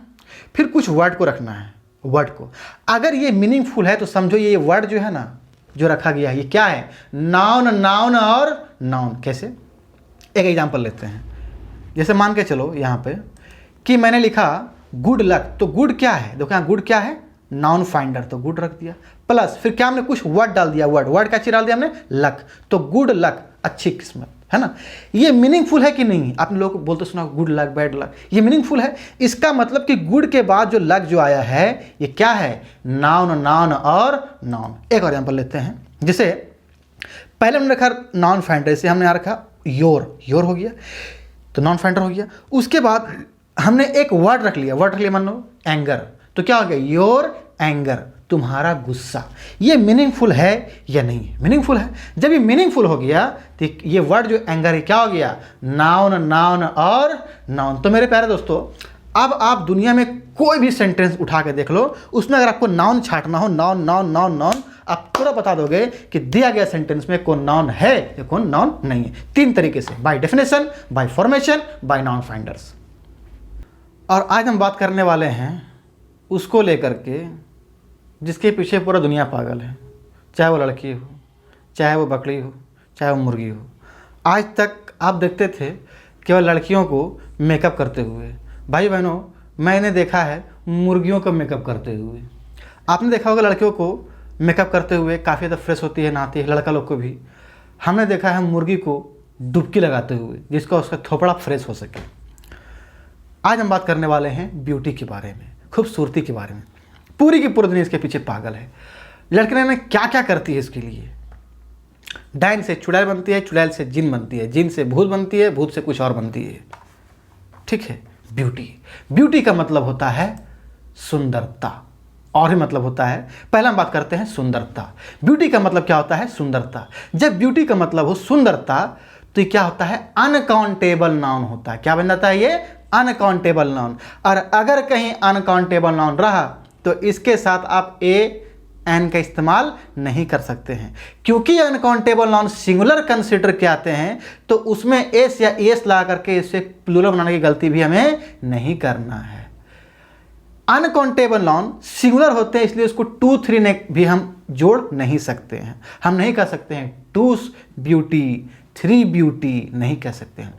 फिर कुछ वर्ड को रखना है। वर्ड को अगर ये मीनिंगफुल है तो समझो ये वर्ड जो है ना, जो रखा गया है, ये क्या है? नाउन, नाउन और नाउन। कैसे? एक एग्जांपल लेते हैं। जैसे मान के चलो यहाँ पे कि मैंने लिखा गुड लक, तो गुड क्या है? देखो यहाँ गुड क्या है? नाउन फाइंडर, तो गुड रख दिया, प्लस फिर क्या हमने कुछ वर्ड डाल दिया, वर्ड का चीज डाल दिया हमने, लक, तो गुड लक, अच्छी किस्मत, है ना? ये मीनिंगफुल है कि नहीं? आपने लोग बोलते सुना गुड लक, बैड लक, ये मीनिंगफुल है। इसका मतलब कि गुड के बाद जो लक जो आया है ये क्या है? नाउन, नाउन और नाउन। एक और एग्जांपल लेते हैं। जैसे पहले हमने रखा नाउन फाइंडर, से हमने यहाँ रखा योर, योर हो गया, तो नॉन फाइंडर हो गया। उसके बाद हमने एक वर्ड रख लिया, मानो एंगर, तो क्या हो गया? योर एंगर, तुम्हारा गुस्सा। ये मीनिंगफुल है या नहीं है? मीनिंगफुल है। जब ये मीनिंगफुल हो गया तो ये वर्ड जो एंगर है क्या हो गया? नाउन, नाउन और नाउन। तो मेरे प्यारे दोस्तों, अब आप दुनिया में कोई भी सेंटेंस उठा के देख लो, उसमें अगर आपको नाउन छांटना हो, नाउन, नाउन, नाउन, नाउन, आप पूरा बता दोगे कि दिया गया सेंटेंस में कौन नाउन है या कौन नाउन नहीं है। 3 तरीके से, by definition, by formation, by noun finders. और आज हम बात करने वाले हैं उसको लेकर के जिसके पीछे पूरा दुनिया पागल है, चाहे वो लड़की हो, चाहे वो बकरी हो, चाहे वो मुर्गी हो। आज तक आप देखते थे केवल लड़कियों को मेकअप करते हुए। भाई बहनों, मैंने देखा है मुर्गियों को मेकअप करते हुए। आपने देखा होगा लड़कियों को मेकअप करते हुए, काफ़ी ज़्यादा फ्रेश होती है, नहाती है, लड़का लोग को भी। हमने देखा है मुर्गी को डुबकी लगाते हुए, जिसका उसका थोपड़ा फ्रेश हो सके। आज हम बात करने वाले हैं ब्यूटी के बारे में, खूबसूरती के बारे में। पूरी की पूरी दुनिया इसके पीछे पागल है। लड़कियां ने क्या क्या करती है इसके लिए। डायन से चुड़ैल बनती है, चुड़ैल से जिन बनती है, जिन से भूत बनती है, भूत से कुछ और बनती है। ठीक है। ब्यूटी, ब्यूटी का मतलब होता है सुंदरता, और ही मतलब होता है। पहला हम बात करते हैं सुंदरता। ब्यूटी का मतलब क्या होता है? सुंदरता। जब ब्यूटी का मतलब हो सुंदरता, तो ये क्या होता है? अनकाउंटेबल नाउन होता है। क्या बन जाता है? ये अनकाउंटेबल नाउन। और अगर कहीं अनकाउंटेबल नाउन रहा तो इसके साथ आप ए एन का इस्तेमाल नहीं कर सकते हैं, क्योंकि अनकाउंटेबल नाउन सिंगुलर कंसिडर के आते हैं, तो उसमें एस या एस ला करके इसे प्लूरल बनाने की गलती भी हमें नहीं करना है। अनकाउंटेबल नाउन सिंगुलर होते हैं, इसलिए उसको 2 3 ने भी हम जोड़ नहीं सकते हैं। हम नहीं कह सकते हैं 2 ब्यूटी 3 ब्यूटी, नहीं कह सकते हैं।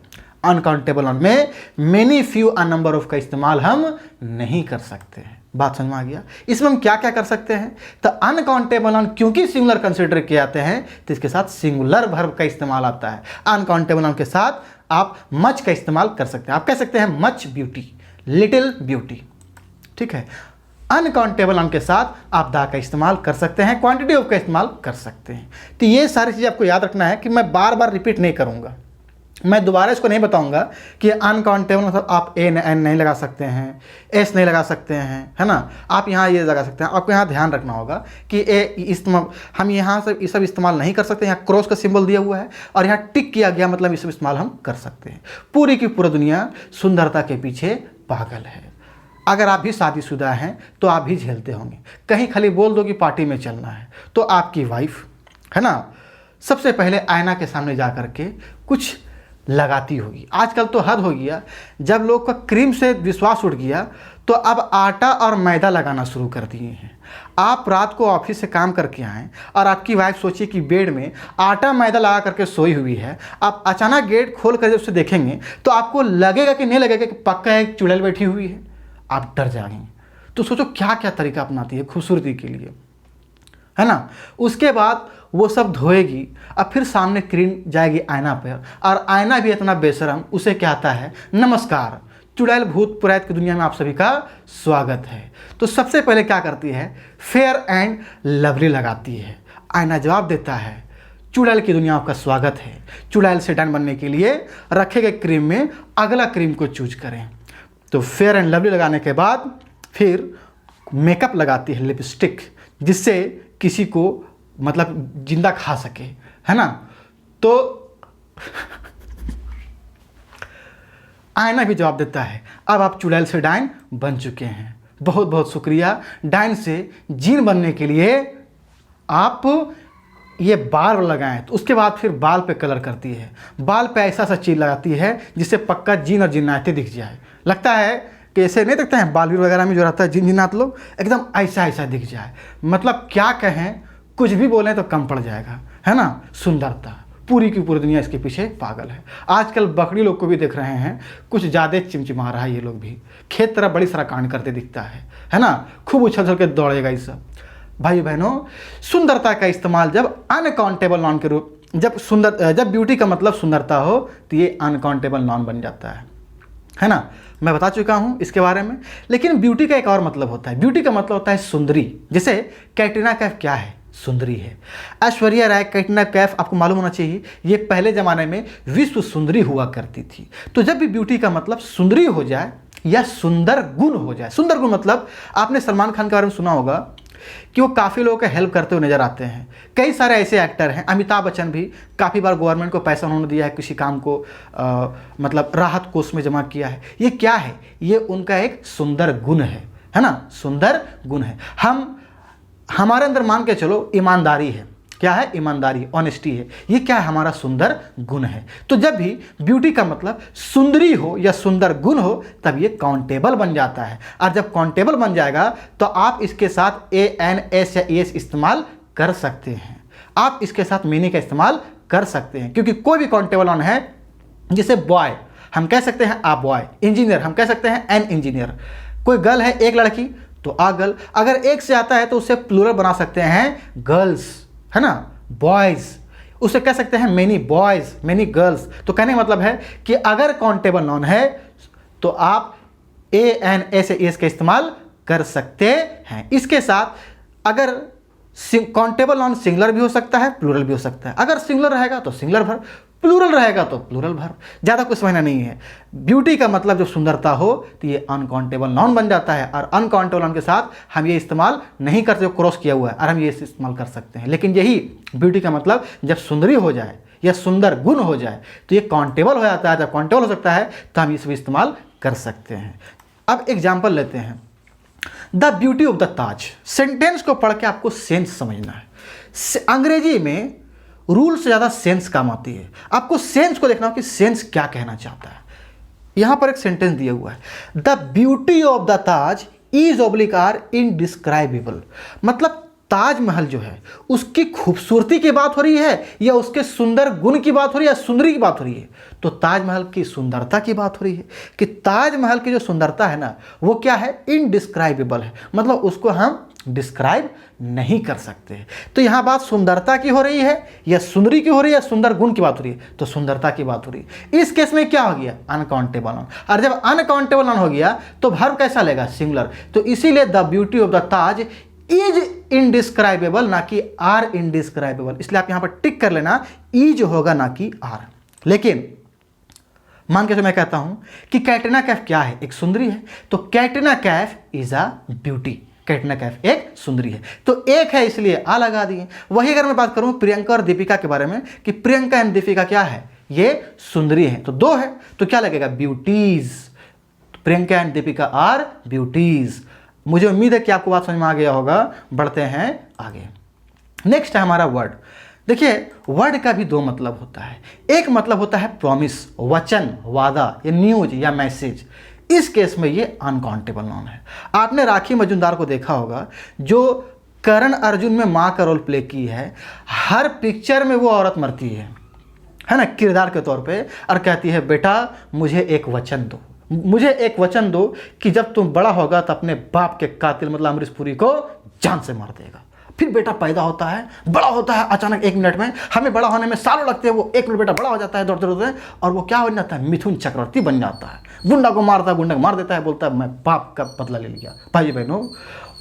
अनकाउंटेबल नाउन में many few a number of का इस्तेमाल हम नहीं कर सकते हैं। बात समझ में आ गया? इसमें हम क्या क्या कर सकते हैं? तो अनकाउंटेबल नाउन क्योंकि सिंगुलर कंसिडर किए जाते हैं, तो इसके साथ सिंगुलर वर्ब का इस्तेमाल आता है। अनकाउंटेबल नाउन के साथ आप मच का इस्तेमाल कर सकते हैं। आप कह सकते हैं मच ब्यूटी, लिटिल ब्यूटी। ठीक है। अनकाउंटेबल नाउन के साथ आप दा का इस्तेमाल कर सकते हैं, क्वांटिटी ऑफ का इस्तेमाल कर सकते हैं। तो ये सारी चीज़ें आपको याद रखना है कि मैं बार बार रिपीट नहीं करूँगा। मैं दोबारा इसको नहीं बताऊंगा कि अनकाउंटेबल मतलब आप एन नहीं लगा सकते हैं, एस नहीं लगा सकते हैं, है ना। आप यहाँ ये लगा सकते हैं। आपको यहाँ ध्यान रखना होगा कि हम यहाँ से ये सब इस्तेमाल नहीं कर सकते। यहाँ क्रॉस का सिंबल दिया हुआ है और यहाँ टिक किया गया, मतलब ये सब इस्तेमाल हम कर सकते हैं। पूरी की पूरी दुनिया सुंदरता के पीछे पागल है। अगर आप भी शादीशुदा हैं तो आप भी झेलते होंगे। कहीं खाली बोल दो कि पार्टी में चलना है, तो आपकी वाइफ, है ना, सबसे पहले आईना के सामने जा कर के कुछ लगाती होगी। आजकल तो हद हो गया, जब लोग का क्रीम से विश्वास उठ गया तो अब आटा और मैदा लगाना शुरू कर दिए हैं। आप रात को ऑफिस से काम करके आएँ और आपकी वाइफ सोचिए कि बेड में आटा मैदा लगा करके सोई हुई है। आप अचानक गेट खोल कर जब उसे देखेंगे तो आपको लगेगा कि नहीं लगेगा कि पक्का एक चुड़ैल बैठी हुई है। आप डर जाएंगे। तो सोचो क्या क्या तरीका अपनाती है खूबसूरती के लिए, है ना। उसके बाद वो सब धोएगी, अब फिर सामने क्रीम जाएगी आईना पर, और आईना भी इतना बेशरम, उसे कहता है नमस्कार, चुड़ैल भूत प्रेत की दुनिया में आप सभी का स्वागत है। तो सबसे पहले क्या करती है? फेयर एंड लवली लगाती है। आईना जवाब देता है चुड़ैल की दुनिया आपका स्वागत है। चुड़ैल से डन बनने के लिए रखे गए क्रीम में अगला क्रीम को चूज करें। तो फेयर एंड लवली लगाने के बाद फिर मेकअप लगाती है, लिपस्टिक, जिससे किसी को मतलब जिंदा खा सके, है ना। तो आईना भी जवाब देता है अब आप चुड़ैल से डायन बन चुके हैं, बहुत बहुत शुक्रिया। डायन से जीन बनने के लिए आप ये बाल लगाएं। तो उसके बाद फिर बाल पे कलर करती है, बाल पे ऐसा सा चीज़ लगाती है जिससे पक्का जीन और जिन्नाते दिख जाए। लगता है कि ऐसे नहीं दिखते हैं बालवीर वगैरह में जो रहता है जिन जिन्नात लोग, एकदम ऐसा ऐसा दिख जाए। मतलब क्या कहें, कुछ भी बोलें तो कम पड़ जाएगा, है ना। सुंदरता, पूरी की पूरी दुनिया इसके पीछे पागल है। आजकल बकरी लोग को भी देख रहे हैं, कुछ ज़्यादा चिमचिमा रहा है। ये लोग भी खेत तरह बड़ी सारा कांड करते दिखता है ना। खूब उछल उछल के दौड़ेगा ये सब। भाई बहनों, सुंदरता का इस्तेमाल जब अनकाउंटेबल नाउन के रूप, जब ब्यूटी का मतलब सुंदरता हो तो ये अनकाउंटेबल नाउन बन जाता है ना। मैं बता चुका हूँ इसके बारे में। लेकिन ब्यूटी का एक और मतलब होता है। ब्यूटी का मतलब होता है सुंदरी। जैसे कैटरीना कैफ क्या है? सुंदरी है। ऐश्वर्या राय, कैटरीना कैफ, आपको मालूम होना चाहिए ये पहले ज़माने में विश्व सुंदरी हुआ करती थी। तो जब भी ब्यूटी का मतलब सुंदरी हो जाए या सुंदर गुण हो जाए, सुंदर गुण मतलब आपने सलमान खान के बारे में सुना होगा कि वो काफ़ी लोगों का हेल्प करते हुए नजर आते हैं। कई सारे ऐसे एक्टर हैं, अमिताभ बच्चन भी काफ़ी बार गवर्नमेंट को पैसा उन्होंने दिया है, किसी काम को मतलब राहत कोष में जमा किया है। ये क्या है? ये उनका एक सुंदर गुण है ना। सुंदर गुण है। हमारे अंदर मान के चलो ईमानदारी है। क्या है? ईमानदारी, ऑनेस्टी है। ये क्या है? हमारा सुंदर गुण है। तो जब भी ब्यूटी का मतलब सुंदरी हो या सुंदर गुण हो तब ये काउंटेबल बन जाता है। और जब काउंटेबल बन जाएगा तो आप इसके साथ ए एन एस या एस इस्तेमाल कर सकते हैं। आप इसके साथ मीनी का इस्तेमाल कर सकते हैं, क्योंकि कोई भी काउंटेबल नाउन है। जैसे बॉय हम कह सकते हैं आ बॉय, इंजीनियर हम कह सकते हैं एन इंजीनियर। कोई गर्ल है, एक लड़की, तो आ गर्ल। अगर एक से आता है तो उसे प्लूरल बना सकते हैं गर्ल्स, है ना, बॉयज़। उसे कह सकते हैं मेनी बॉयज, मेनी गर्ल्स। तो कहने का मतलब है कि अगर काउंटेबल नाउन है तो आप ANS से एस का इस्तेमाल कर सकते हैं। इसके साथ अगर काउंटेबल नाउन सिंगुलर भी हो सकता है, प्लूरल भी हो सकता है। अगर सिंगुलर रहेगा तो सिंगुलर वर्ब, प्लूरल रहेगा तो प्लूरल वर्ब। ज़्यादा कुछ समझना नहीं है। ब्यूटी का मतलब जब सुंदरता हो तो ये अनकाउंटेबल नाउन बन जाता है, और अनकाउंटेबल नाउन के साथ हम ये इस्तेमाल नहीं करते, क्रॉस किया हुआ है, और हम ये इस्तेमाल कर सकते हैं। लेकिन यही ब्यूटी का मतलब जब सुंदरी हो जाए या सुंदर गुण हो जाए तो ये काउंटेबल हो जाता है। जब काउंटेबल हो सकता है तो हम इसको इस्तेमाल कर सकते हैं। अब एग्जाम्पल लेते हैं, the beauty of the Taj. Sentence को पढ़ के आपको सेंस समझना है। अंग्रेजी में रूल से ज़्यादा सेंस काम आती है। आपको सेंस को देखना हो कि सेंस क्या कहना चाहता है। यहां पर एक सेंटेंस दिया हुआ है, the beauty of the Taj is oblique or indescribable. मतलब ताजमहल जो है उसकी खूबसूरती की बात हो रही है या उसके सुंदर गुण की बात हो रही है या सुंदरी की बात हो रही है? तो ताजमहल की सुंदरता की बात हो रही है कि ताजमहल की जो सुंदरता है ना वो क्या है? इनडिस्क्राइबेबल है, मतलब उसको हम डिस्क्राइब नहीं कर सकते। तो यहाँ बात सुंदरता की हो रही है या सुंदरी की हो रही है या सुंदर गुण की बात हो रही है? तो सुंदरता की बात हो रही है। इस केस में क्या हो गया? Uncountable noun. और जब अनकाउंटेबल नाउन हो गया तो वर्ब कैसा लेगा? सिंगुलर। तो इसीलिए the beauty of the Taj is indescribable, ना कि आर इनडिस्क्राइबेबल। इसलिए आप यहां पर टिक कर लेना, इज होगा ना कि आर। लेकिन मान के तो मैं कहता हूं कि कैटरीना कैफ क्या है? एक सुंदरी है। तो Katrina Kaif is a beauty. Katrina Kaif एक सुंदरी है। तो एक है इसलिए आ लगा दिए। वही अगर मैं बात करूं प्रियंका और दीपिका के बारे में कि प्रियंका एंड दीपिका क्या है? ये सुंदरी है। तो दो है तो क्या लगेगा? Beauties. Priyanka and Deepika are beauties. मुझे उम्मीद है कि आपको बात समझ में आ गया होगा। बढ़ते हैं आगे। नेक्स्ट है हमारा वर्ड। देखिए वर्ड का भी दो मतलब होता है। एक मतलब होता है प्रॉमिस, वचन, वादा या न्यूज या मैसेज। इस केस में ये अनकाउंटेबल नाउन है। आपने राखी मजुमदार को देखा होगा जो करण अर्जुन में माँ का रोल प्ले की है। हर पिक्चर में वो औरत मरती है ना, किरदार के तौर पे, और कहती है बेटा मुझे एक वचन दो, मुझे एक वचन दो कि जब तुम बड़ा होगा तो अपने बाप के कातिल मतलब अमरीश पुरी को जान से मार देगा। फिर बेटा पैदा होता है, बड़ा होता है अचानक 1 मिनट में। हमें बड़ा होने में सालों लगते हैं, वो 1 मिनट बेटा बड़ा हो जाता है दौड़ते दौड़ते, और वो क्या बन जाता है? मिथुन चक्रवर्ती बन जाता है। गुंडा को मारता है, गुंडा को मार देता है, बोलता है मैं बाप का बदला ले लिया। भाई बहनों,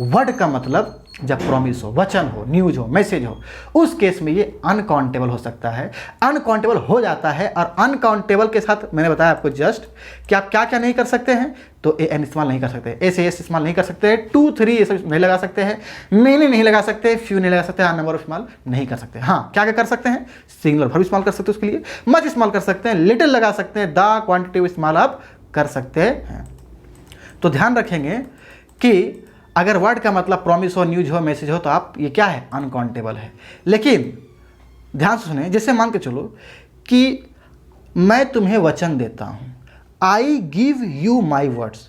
वर्ड का मतलब जब प्रॉमिस हो, वचन हो, न्यूज हो, मैसेज हो, उस केस में ये अनकाउंटेबल हो सकता है, अनकाउंटेबल हो जाता है। और अनकाउंटेबल के साथ मैंने बताया आपको जस्ट कि आप क्या क्या नहीं कर सकते हैं। तो एन इस्तेमाल नहीं कर सकते, एस इस्तेमाल नहीं कर सकते, 2, 3 ये सब नहीं लगा सकते हैं, मेनी नहीं लगा सकते, फ्यू नहीं लगा सकते, नंबर ऑफ इस्तेमाल नहीं कर सकते। हाँ, क्या क्या कर सकते हैं? सिंगुलर वर्ब इस्तेमाल कर सकते हैं, उसके लिए मच इस्तेमाल कर सकते हैं, लिटिल लगा सकते हैं, द क्वांटिटिव इस्तेमाल आप कर सकते हैं। तो ध्यान रखेंगे कि अगर वर्ड का मतलब प्रॉमिस हो, न्यूज हो, मैसेज हो, तो आप ये क्या है? अनकाउंटेबल है। लेकिन ध्यान से सुने, जैसे मान के चलो कि मैं तुम्हें वचन देता हूं, I give you my words,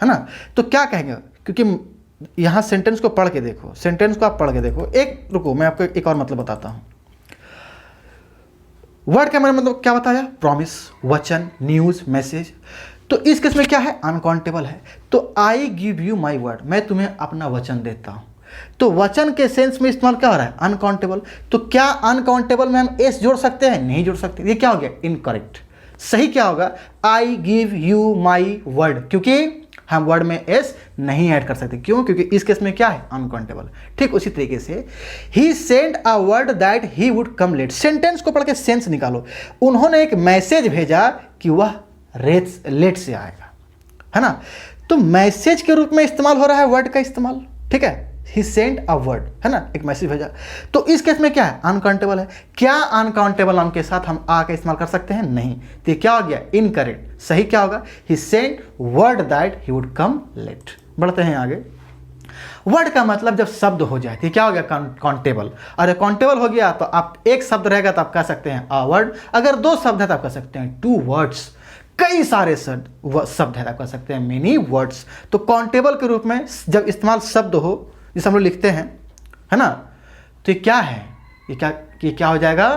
है ना? तो क्या कहेंगे? क्योंकि यहां सेंटेंस को पढ़ के देखो, सेंटेंस को आप पढ़ के देखो। एक रुको, मैं आपको एक और मतलब बताता हूं। वर्ड का मतलब क्या बताया? प्रॉमिस, वचन, न्यूज, मैसेज। तो इस केस में क्या है? अनकाउंटेबल है। तो I give you my word, मैं तुम्हें अपना वचन देता हूं। तो वचन के सेंस में इस्तेमाल क्या हो रहा है? अनकाउंटेबल। तो क्या अनकाउंटेबल में हम एस जोड़ सकते हैं? नहीं जोड़ सकते। ये क्या हो गया? इनकरेक्ट। सही क्या होगा? I give you my word, क्योंकि हम वर्ड में एस नहीं ऐड कर सकते। क्यों? क्योंकि इस केस में क्या है? अनकाउंटेबल। ठीक उसी तरीके से he send a word that he would come late. Sentence को पढ़ के सेंस निकालो। उन्होंने एक मैसेज भेजा कि वह लेट से आएगा, है ना? तो मैसेज के रूप में इस्तेमाल हो रहा है वर्ड का इस्तेमाल। ठीक है, ही सेंड अ वर्ड, है ना, एक मैसेज भेजा। तो इस केस में क्या है? अनकाउंटेबल है। क्या अनकाउंटेबल नाउन के साथ हम आ का इस्तेमाल कर सकते हैं? नहीं। तो ये क्या हो गया? इनकरेक्ट। सही क्या होगा? He send word that he would come late. बढ़ते हैं आगे। वर्ड का मतलब जब शब्द हो जाए तो क्या हो गया? काउंटेबल। और काउंटेबल हो गया तो आप एक शब्द रहेगा तो आप कह सकते हैं अ वर्ड। अगर 2 शब्द है तो आप कह सकते हैं 2 वर्ड्स। कई सारे शब्द है तो आप कह सकते हैं मेनी वर्ड्स। तो काउंटेबल के रूप में जब इस्तेमाल शब्द हो, जिसे हम लोग लिखते हैं, है ना, तो ये क्या है? ये क्या हो जाएगा?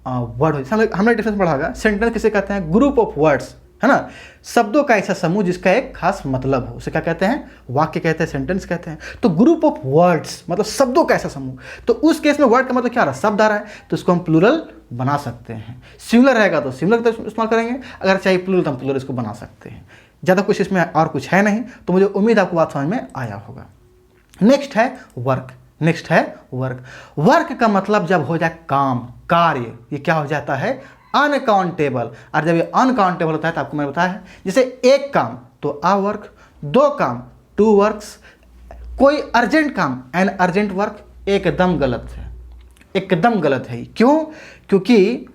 वर्ड हो। हमने डिफरेंस पढ़ा होगा। सेंटेंस किसे कहते हैं? ग्रुप ऑफ वर्ड्स है ना। शब्दों का ऐसा समूह जिसका एक खास मतलब हो, उसे क्या कहते हैं, वाक्य कहते हैं, सेंटेंस कहते हैं। तो ग्रुप ऑफ वर्ड्स मतलब शब्दों का ऐसा समूह। तो उस केस में वर्ड का मतलब क्या आ रहा है, शब्द आ रहा है, तो इसको हम प्लूरल बना सकते हैं। सिंगुलर रहेगा तो सिंगुलर का इस्तेमाल करेंगे, अगर चाहिए प्लूरल तो हम प्लूरल इसको बना सकते हैं। ज़्यादा कुछ इसमें और कुछ है नहीं, तो मुझे उम्मीद आपको बात समझ में आया होगा। नेक्स्ट है वर्क। नेक्स्ट है वर्क। वर्क का मतलब जब हो जाए काम, कार्य, ये क्या हो जाता है, अनकाउंटेबल। और जब ये अनकाउंटेबल होता है तो आपको मैंने बताया है, जैसे एक काम तो अ वर्क, दो काम टू वर्क्स, कोई अर्जेंट काम एन अर्जेंट वर्क, एकदम गलत है, एकदम गलत है। क्यों? क्योंकि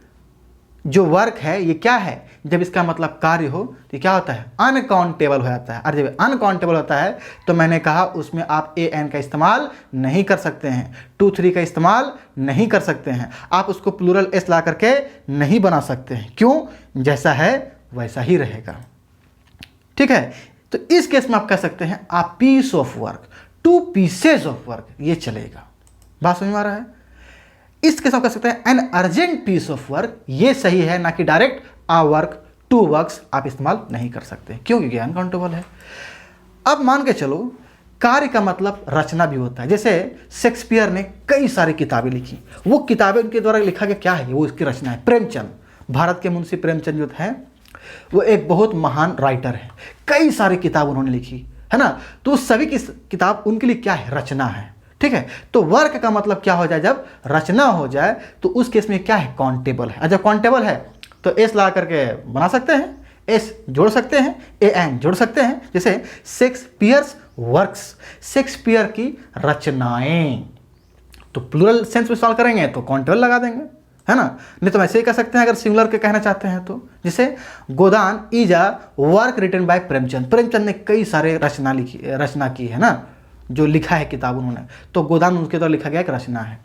जो वर्क है ये क्या है, जब इसका मतलब कार्य हो तो क्या होता है, अनकाउंटेबल हो जाता है। और जब अनकाउंटेबल होता है तो मैंने कहा उसमें आप ए एन का इस्तेमाल नहीं कर सकते हैं, 2 3 का इस्तेमाल नहीं कर सकते हैं, आप उसको प्लूरल एस ला करके नहीं बना सकते हैं। क्यों? जैसा है वैसा ही रहेगा, ठीक है। तो इस केस में आप कह सकते हैं a piece of work, 2 pieces of work, ये चलेगा। बात समझ में आ रहा है। इस केस में कह सकते हैं an urgent piece of work, ये सही है, ना कि डायरेक्ट आ वर्क, 2 वर्क्स आप इस्तेमाल नहीं कर सकते, क्योंकि अनकाउंटेबल है। अब मान के चलो कार्य का मतलब रचना भी होता है। जैसे शेक्सपियर ने कई सारी किताबें लिखी, वो किताबें उनके द्वारा लिखा गया क्या है, वो उसकी रचना है। प्रेमचंद, भारत के मुंशी प्रेमचंद जो हैं वो एक बहुत महान राइटर है, कई सारी किताब उन्होंने लिखी, है ना। तो सभी की किताब उनके लिए क्या है, रचना है, ठीक है। तो वर्क का मतलब क्या हो जाए, जब रचना हो जाए तो उस केस में क्या है, काउंटेबल है। जब काउंटेबल है तो एस ला करके बना सकते हैं, एस जोड़ सकते हैं, ए एन जोड़ सकते हैं। जैसे शेक्सपियर्स वर्क्स, शेक्सपियर की रचनाएं, तो प्लूरल सेंस में इस्तेमाल करेंगे तो काउंटेबल लगा देंगे, है ना। नहीं तो ऐसे ही कह सकते हैं अगर सिंगुलर के कहना चाहते हैं तो। जैसे Godan is a work written by Premchand, Premchand ने कई सारे रचना की है ना, जो लिखा है किताब उन्होंने, तो गोदान उनके द्वारा लिखा गया एक रचना है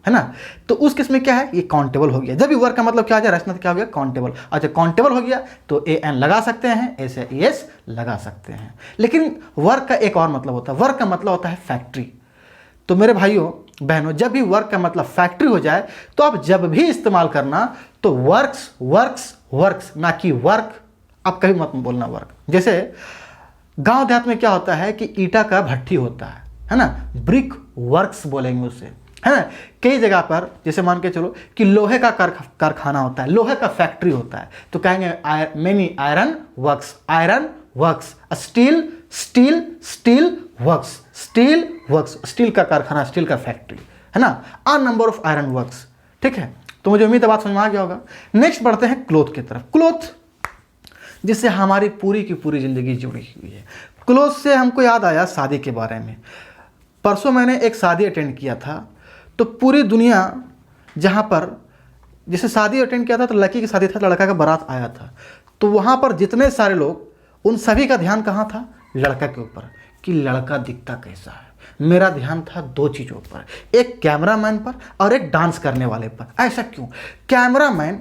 ना। तो उस केस में क्या है, ये काउंटेबल हो गया। जब भी वर्क का मतलब क्या आ जाए, रचना तो क्या हो गया, काउंटेबल। अच्छा काउंटेबल हो गया तो ए एन लगा सकते हैं, ऐसे एस लगा सकते हैं। लेकिन वर्क का एक और मतलब होता है, वर्क का मतलब होता है फैक्ट्री। तो मेरे भाइयों बहनों, जब भी वर्क का मतलब फैक्ट्री हो जाए तो आप जब भी इस्तेमाल करना तो वर्क्स वर्क्स वर्क्स, ना कि वर्क। आप कभी मत बोलना वर्क। जैसे गांव देहात में क्या होता है कि ईटा का भट्ठी होता है ना, ब्रिक वर्क्स बोलेंगे उसे, है ना। कई जगह पर जैसे मान के चलो कि लोहे का कारखाना होता है, लोहे का फैक्ट्री होता है, तो कहेंगे many iron works, iron works, steel steel steel works, steel works, steel का कारखाना, स्टील का फैक्ट्री, है ना। A number of iron works, ठीक है। तो मुझे उम्मीद है बात समझ में आ गया होगा। नेक्स्ट बढ़ते हैं क्लोथ की तरफ। क्लोथ जिससे हमारी पूरी की पूरी ज़िंदगी जुड़ी हुई है। क्लोथ से हमको याद आया शादी के बारे में। परसों मैंने एक शादी अटेंड किया था, तो पूरी दुनिया जहाँ पर जैसे शादी अटेंड किया था तो लड़की की शादी था, लड़का का बारात आया था, तो वहाँ पर जितने सारे लोग, उन सभी का ध्यान कहाँ था, लड़का के ऊपर, कि लड़का दिखता कैसा है। मेरा ध्यान था 2 चीज़ों पर, एक कैमरामैन पर और एक डांस करने वाले पर। ऐसा क्यों? कैमरामैन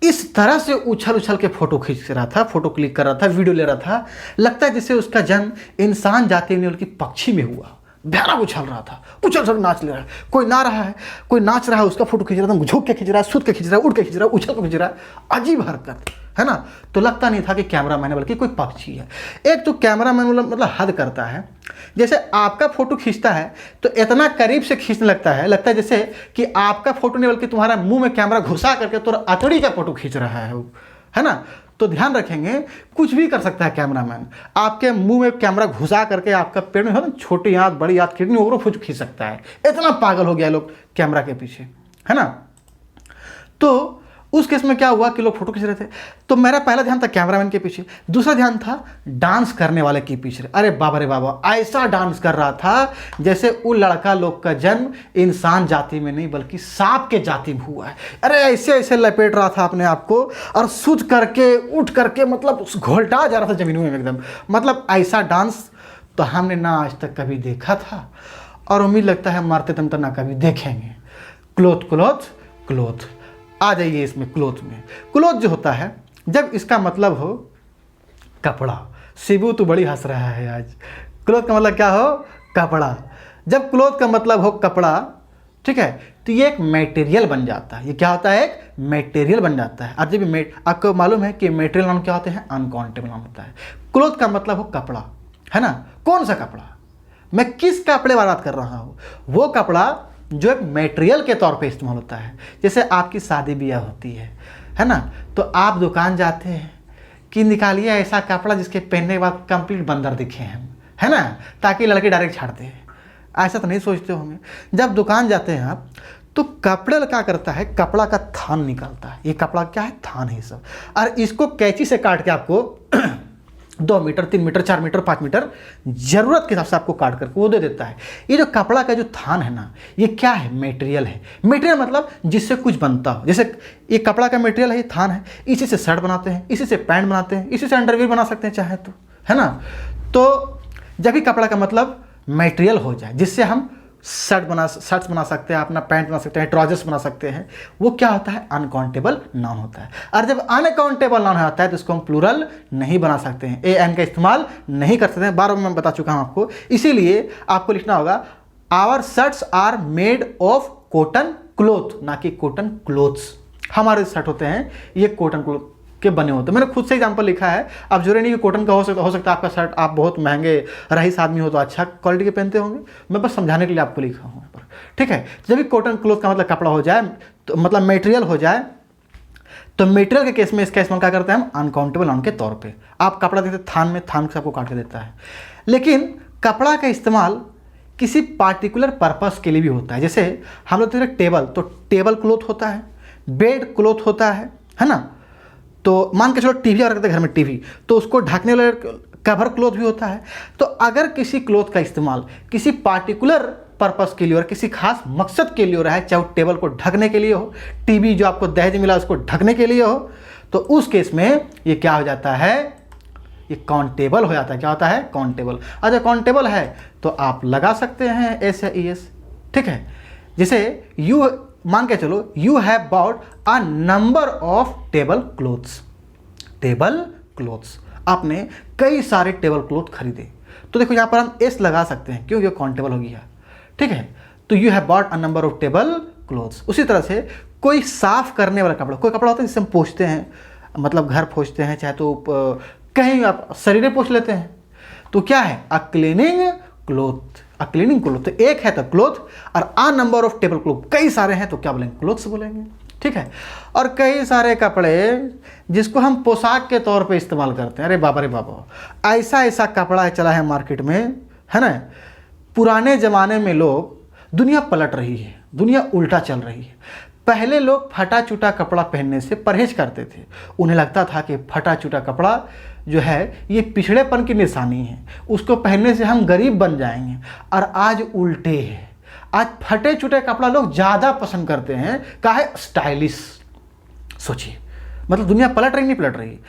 इस तरह से उछल उछल के फोटो खींच रहा था, फोटो क्लिक कर रहा था, वीडियो ले रहा था, लगता है जैसे उसका जन्म इंसान जाति में बल्कि पक्षी में हुआ। भयानक उछल रहा था, उछल उछल नाच ले रहा है, कोई ना रहा है, कोई नाच रहा है, उसका फोटो खींच रहा था, झुक के खींच रहा है, सूत के खींच रहा है, उड़ के खींच रहा है, उछल के खींच रहा है, अजीब हरकत, है ना। तो लगता नहीं था कि कैमरामैन है बल्कि कोई पक्षी है। एक तो कैमरामैन मतलब हद करता है, जैसे आपका फोटो खींचता है तो इतना करीब से खींचने लगता है जैसे कि आपका फोटो नहीं बल्कि तुम्हारा मुंह में कैमरा घुसा करके तो अतड़ी का फोटो खींच रहा है वो, है ना। तो ध्यान रखेंगे, कुछ भी कर सकता है कैमरामैन। आपके मुंह में कैमरा घुसा करके आपका पेड़ में हो ना, छोटी आंत बड़ी आंत किडनी ओवरो फोटो खींच सकता है। इतना पागल हो गया लोग कैमरा के पीछे, है ना। तो उस केस में क्या हुआ कि लोग फोटो खींच रहे थे, तो मेरा पहला ध्यान था कैमरामैन के पीछे, दूसरा ध्यान था डांस करने वाले के पीछे। अरे बाबा रे बाबा, ऐसा डांस कर रहा था जैसे वो लड़का लोग का जन्म इंसान जाति में नहीं बल्कि सांप के जाति में हुआ है। अरे ऐसे ऐसे लपेट रहा था अपने आप को और सूझ करके उठ करके, मतलब घोलटा जा रहा था जमीन में एकदम। मतलब ऐसा डांस तो हमने ना आज तक कभी देखा था, और उम्मीद लगता है मरते दम तक ना कभी देखेंगे। क्लोथ क्लोथ क्लोथ, आ जाइए इसमें। क्लोथ में, क्लोथ जो होता है जब इसका मतलब हो कपड़ा। शिबू तो बड़ी हंस रहा है आज। क्लोथ का मतलब क्या हो, कपड़ा। जब क्लोथ का मतलब हो कपड़ा ठीक है, तो ये एक मटेरियल बन जाता है। ये क्या होता है? एक मटेरियल बन जाता है। अब जब आपको मालूम है कि मटेरियल नाउन क्या होते हैं? अनकाउंटेबल नाउन होता है। क्लोथ का मतलब हो कपड़ा, है ना? कौन सा कपड़ा? मैं किस कपड़े की बात कर रहा हूँ? वो कपड़ा जो एक मटेरियल के तौर पे इस्तेमाल होता है। जैसे आपकी शादी ब्याह होती है ना? तो आप दुकान जाते हैं कि निकालिए ऐसा कपड़ा जिसके पहनने के बाद कंप्लीट बंदर दिखे हम, है ना? ताकि लड़के डायरेक्ट छाड़ दे। ऐसा तो नहीं सोचते होंगे। जब दुकान जाते हैं आप, तो कपड़े क्या करता है? कपड़ा का थान निकालता है। ये कपड़ा क्या है? थान है सब। और इसको कैंची से काट के आपको 2 मीटर, 3 मीटर, 4 मीटर, 5 मीटर जरूरत के हिसाब से आपको काट करके वो दे देता है। ये जो कपड़ा का जो थान है ना, ये क्या है? मटेरियल है। मटेरियल मतलब जिससे कुछ बनता हो। जैसे ये कपड़ा का मटेरियल है, ये थान है। इसी से शर्ट बनाते हैं, इसी से पैंट बनाते हैं, इसी से अंडरवियर बना सकते हैं चाहे तो, है ना? तो जब भी कपड़ा का मतलब मटेरियल हो जाए जिससे हम शर्ट्स बना सकते हैं, अपना पैंट बना सकते हैं, ट्राउजर्स बना सकते हैं, वो क्या होता है? अनकाउंटेबल नाउन होता है। और जब अनकाउंटेबल नाउन होता है तो इसको हम प्लूरल नहीं बना सकते हैं, ए एन का इस्तेमाल नहीं कर सकते हैं। बार बार मैं बता चुका हूं आपको। इसीलिए आपको लिखना होगा our shirts are made of cotton cloth, ना कि कॉटन क्लोथ्स। हमारे शर्ट होते हैं ये कॉटन क्लोथ के बने होते हैं। मैंने खुद से एग्जांपल लिखा है। अब जरूरी नहीं कि कॉटन का हो सकता है आपका शर्ट, आप बहुत महंगे रईस आदमी हो तो अच्छा क्वालिटी के पहनते होंगे। मैं बस समझाने के लिए आपको लिखा हूँ यहाँ पर, ठीक है? जब भी कॉटन क्लोथ का मतलब कपड़ा हो जाए, तो मतलब मटेरियल हो जाए, तो मटेरियल के केस में इसका इस्तेमाल क्या करते हैं हम? अनकाउंटेबल नाउन के तौर पर। आप कपड़ा देते थान में, थान से आपको काट के देता है। लेकिन कपड़ा का इस्तेमाल किसी पार्टिकुलर पर्पस के लिए भी होता है। जैसे हम लोग देखते हैं टेबल, तो टेबल क्लोथ होता है, बेड क्लोथ होता है ना? तो मान के चलो टीवी और रखते हैं घर में टीवी, तो उसको ढकने वाला कवर क्लोथ भी होता है। तो अगर किसी क्लोथ का इस्तेमाल किसी पार्टिकुलर पर्पस के लिए और किसी खास मकसद के लिए हो रहा है, चाहे वो टेबल को ढकने के लिए हो, टीवी जो आपको दहेज मिला उसको ढकने के लिए हो, तो उस केस में ये क्या हो जाता है? ये काउंटेबल हो जाता है। क्या होता है? काउंटेबल। अगर काउंटेबल है तो आप लगा सकते हैं एस या ई एस, ठीक है? जैसे यू मान के चलो you have bought a number of table clothes. Table clothes, आपने कई सारे टेबल क्लोथ खरीदे, तो देखो यहाँ पर हम एस लगा सकते हैं क्योंकि काउंटेबल हो गया, ठीक है? तो you have bought a number of table clothes. उसी तरह से कोई साफ करने वाला कपड़ा, कोई कपड़ा होता है जिससे हम पोंछते हैं, मतलब घर पोंछते हैं, चाहे तो कहीं आप शरीर पोंछ लेते हैं, तो क्या है? अ क्लीनिंग क्लोथ। अ क्लीनिंग क्लोथ, तो एक है तो क्लोथ, और a number of table cloth, कई सारे हैं तो क्या बोलेंगे? क्लोथ्स बोलेंगे, ठीक है? और कई सारे कपड़े जिसको हम पोशाक के तौर पे इस्तेमाल करते हैं। अरे बाबा रे बाबा, ऐसा कपड़ा चला है मार्केट में, है ना? पुराने ज़माने में लोग, दुनिया पलट रही है, दुनिया उल्टा चल रही है। पहले लोग फटा चुटा कपड़ा पहनने से परहेज करते थे। उन्हें लगता था कि फटा चुटा कपड़ा जो है ये पिछड़ेपन की निशानी है, उसको पहनने से हम गरीब बन जाएंगे। और आज उल्टे है, आज फटे चुटे कपड़ा लोग ज़्यादा पसंद करते हैं। काहे? स्टाइलिश। सोचिए, मतलब दुनिया पलट रही नहीं पलट रही?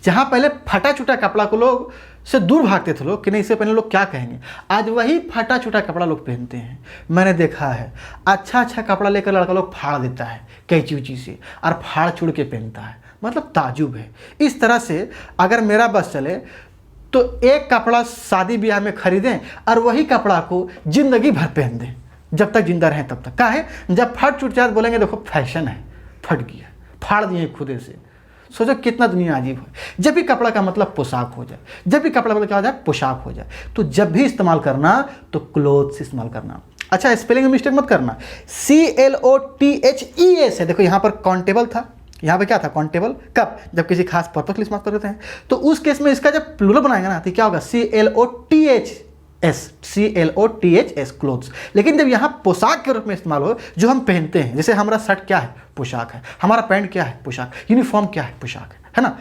जहाँ पहले फटा चुटा कपड़ा को लोग से दूर भागते थे लोग कि नहीं इसे पहने लोग क्या कहेंगे, आज वही फटा चुटा कपड़ा लोग पहनते हैं। मैंने देखा है अच्छा कपड़ा लेकर लड़का लोग फाड़ देता है कैंची उची से, और फाड़ चुड़ के पहनता है। मतलब ताजुब है। इस तरह से अगर मेरा बस चले तो एक कपड़ा शादी ब्याह में खरीदें और वही कपड़ा को जिंदगी भर पहन दें, जब तक जिंदा रहें तब तक। का है? जब फट चुट जाए बोलेंगे देखो फैशन है, फट गया, फाड़ दिए खुदे से। सोचो कितना दुनिया अजीब है। जब भी कपड़ा का मतलब पोशाक हो जाए, जब भी कपड़ा मतलब क्या हो जाए? पोशाक हो जाए, तो जब भी इस्तेमाल करना तो क्लोथ्स इस्तेमाल करना। अच्छा, स्पेलिंग में मिस्टेक मत करना। CLOTHES है। देखो यहाँ पर काउंटेबल था, यहाँ पे क्या था? काउंटेबल। कब? जब किसी खास पर्पस के लिए इस्तेमाल करते हैं। तो उस केस में इसका जब प्लूरल बनाएंगे ना तो क्या होगा? CLOTHS, clothes. लेकिन जब यहाँ पोशाक के रूप में इस्तेमाल हो, जो हम पहनते हैं, जैसे हमारा शर्ट क्या है? पोशाक है। हमारा पैंट क्या है? पोशाक। यूनिफॉर्म क्या है? पोशाक है ना?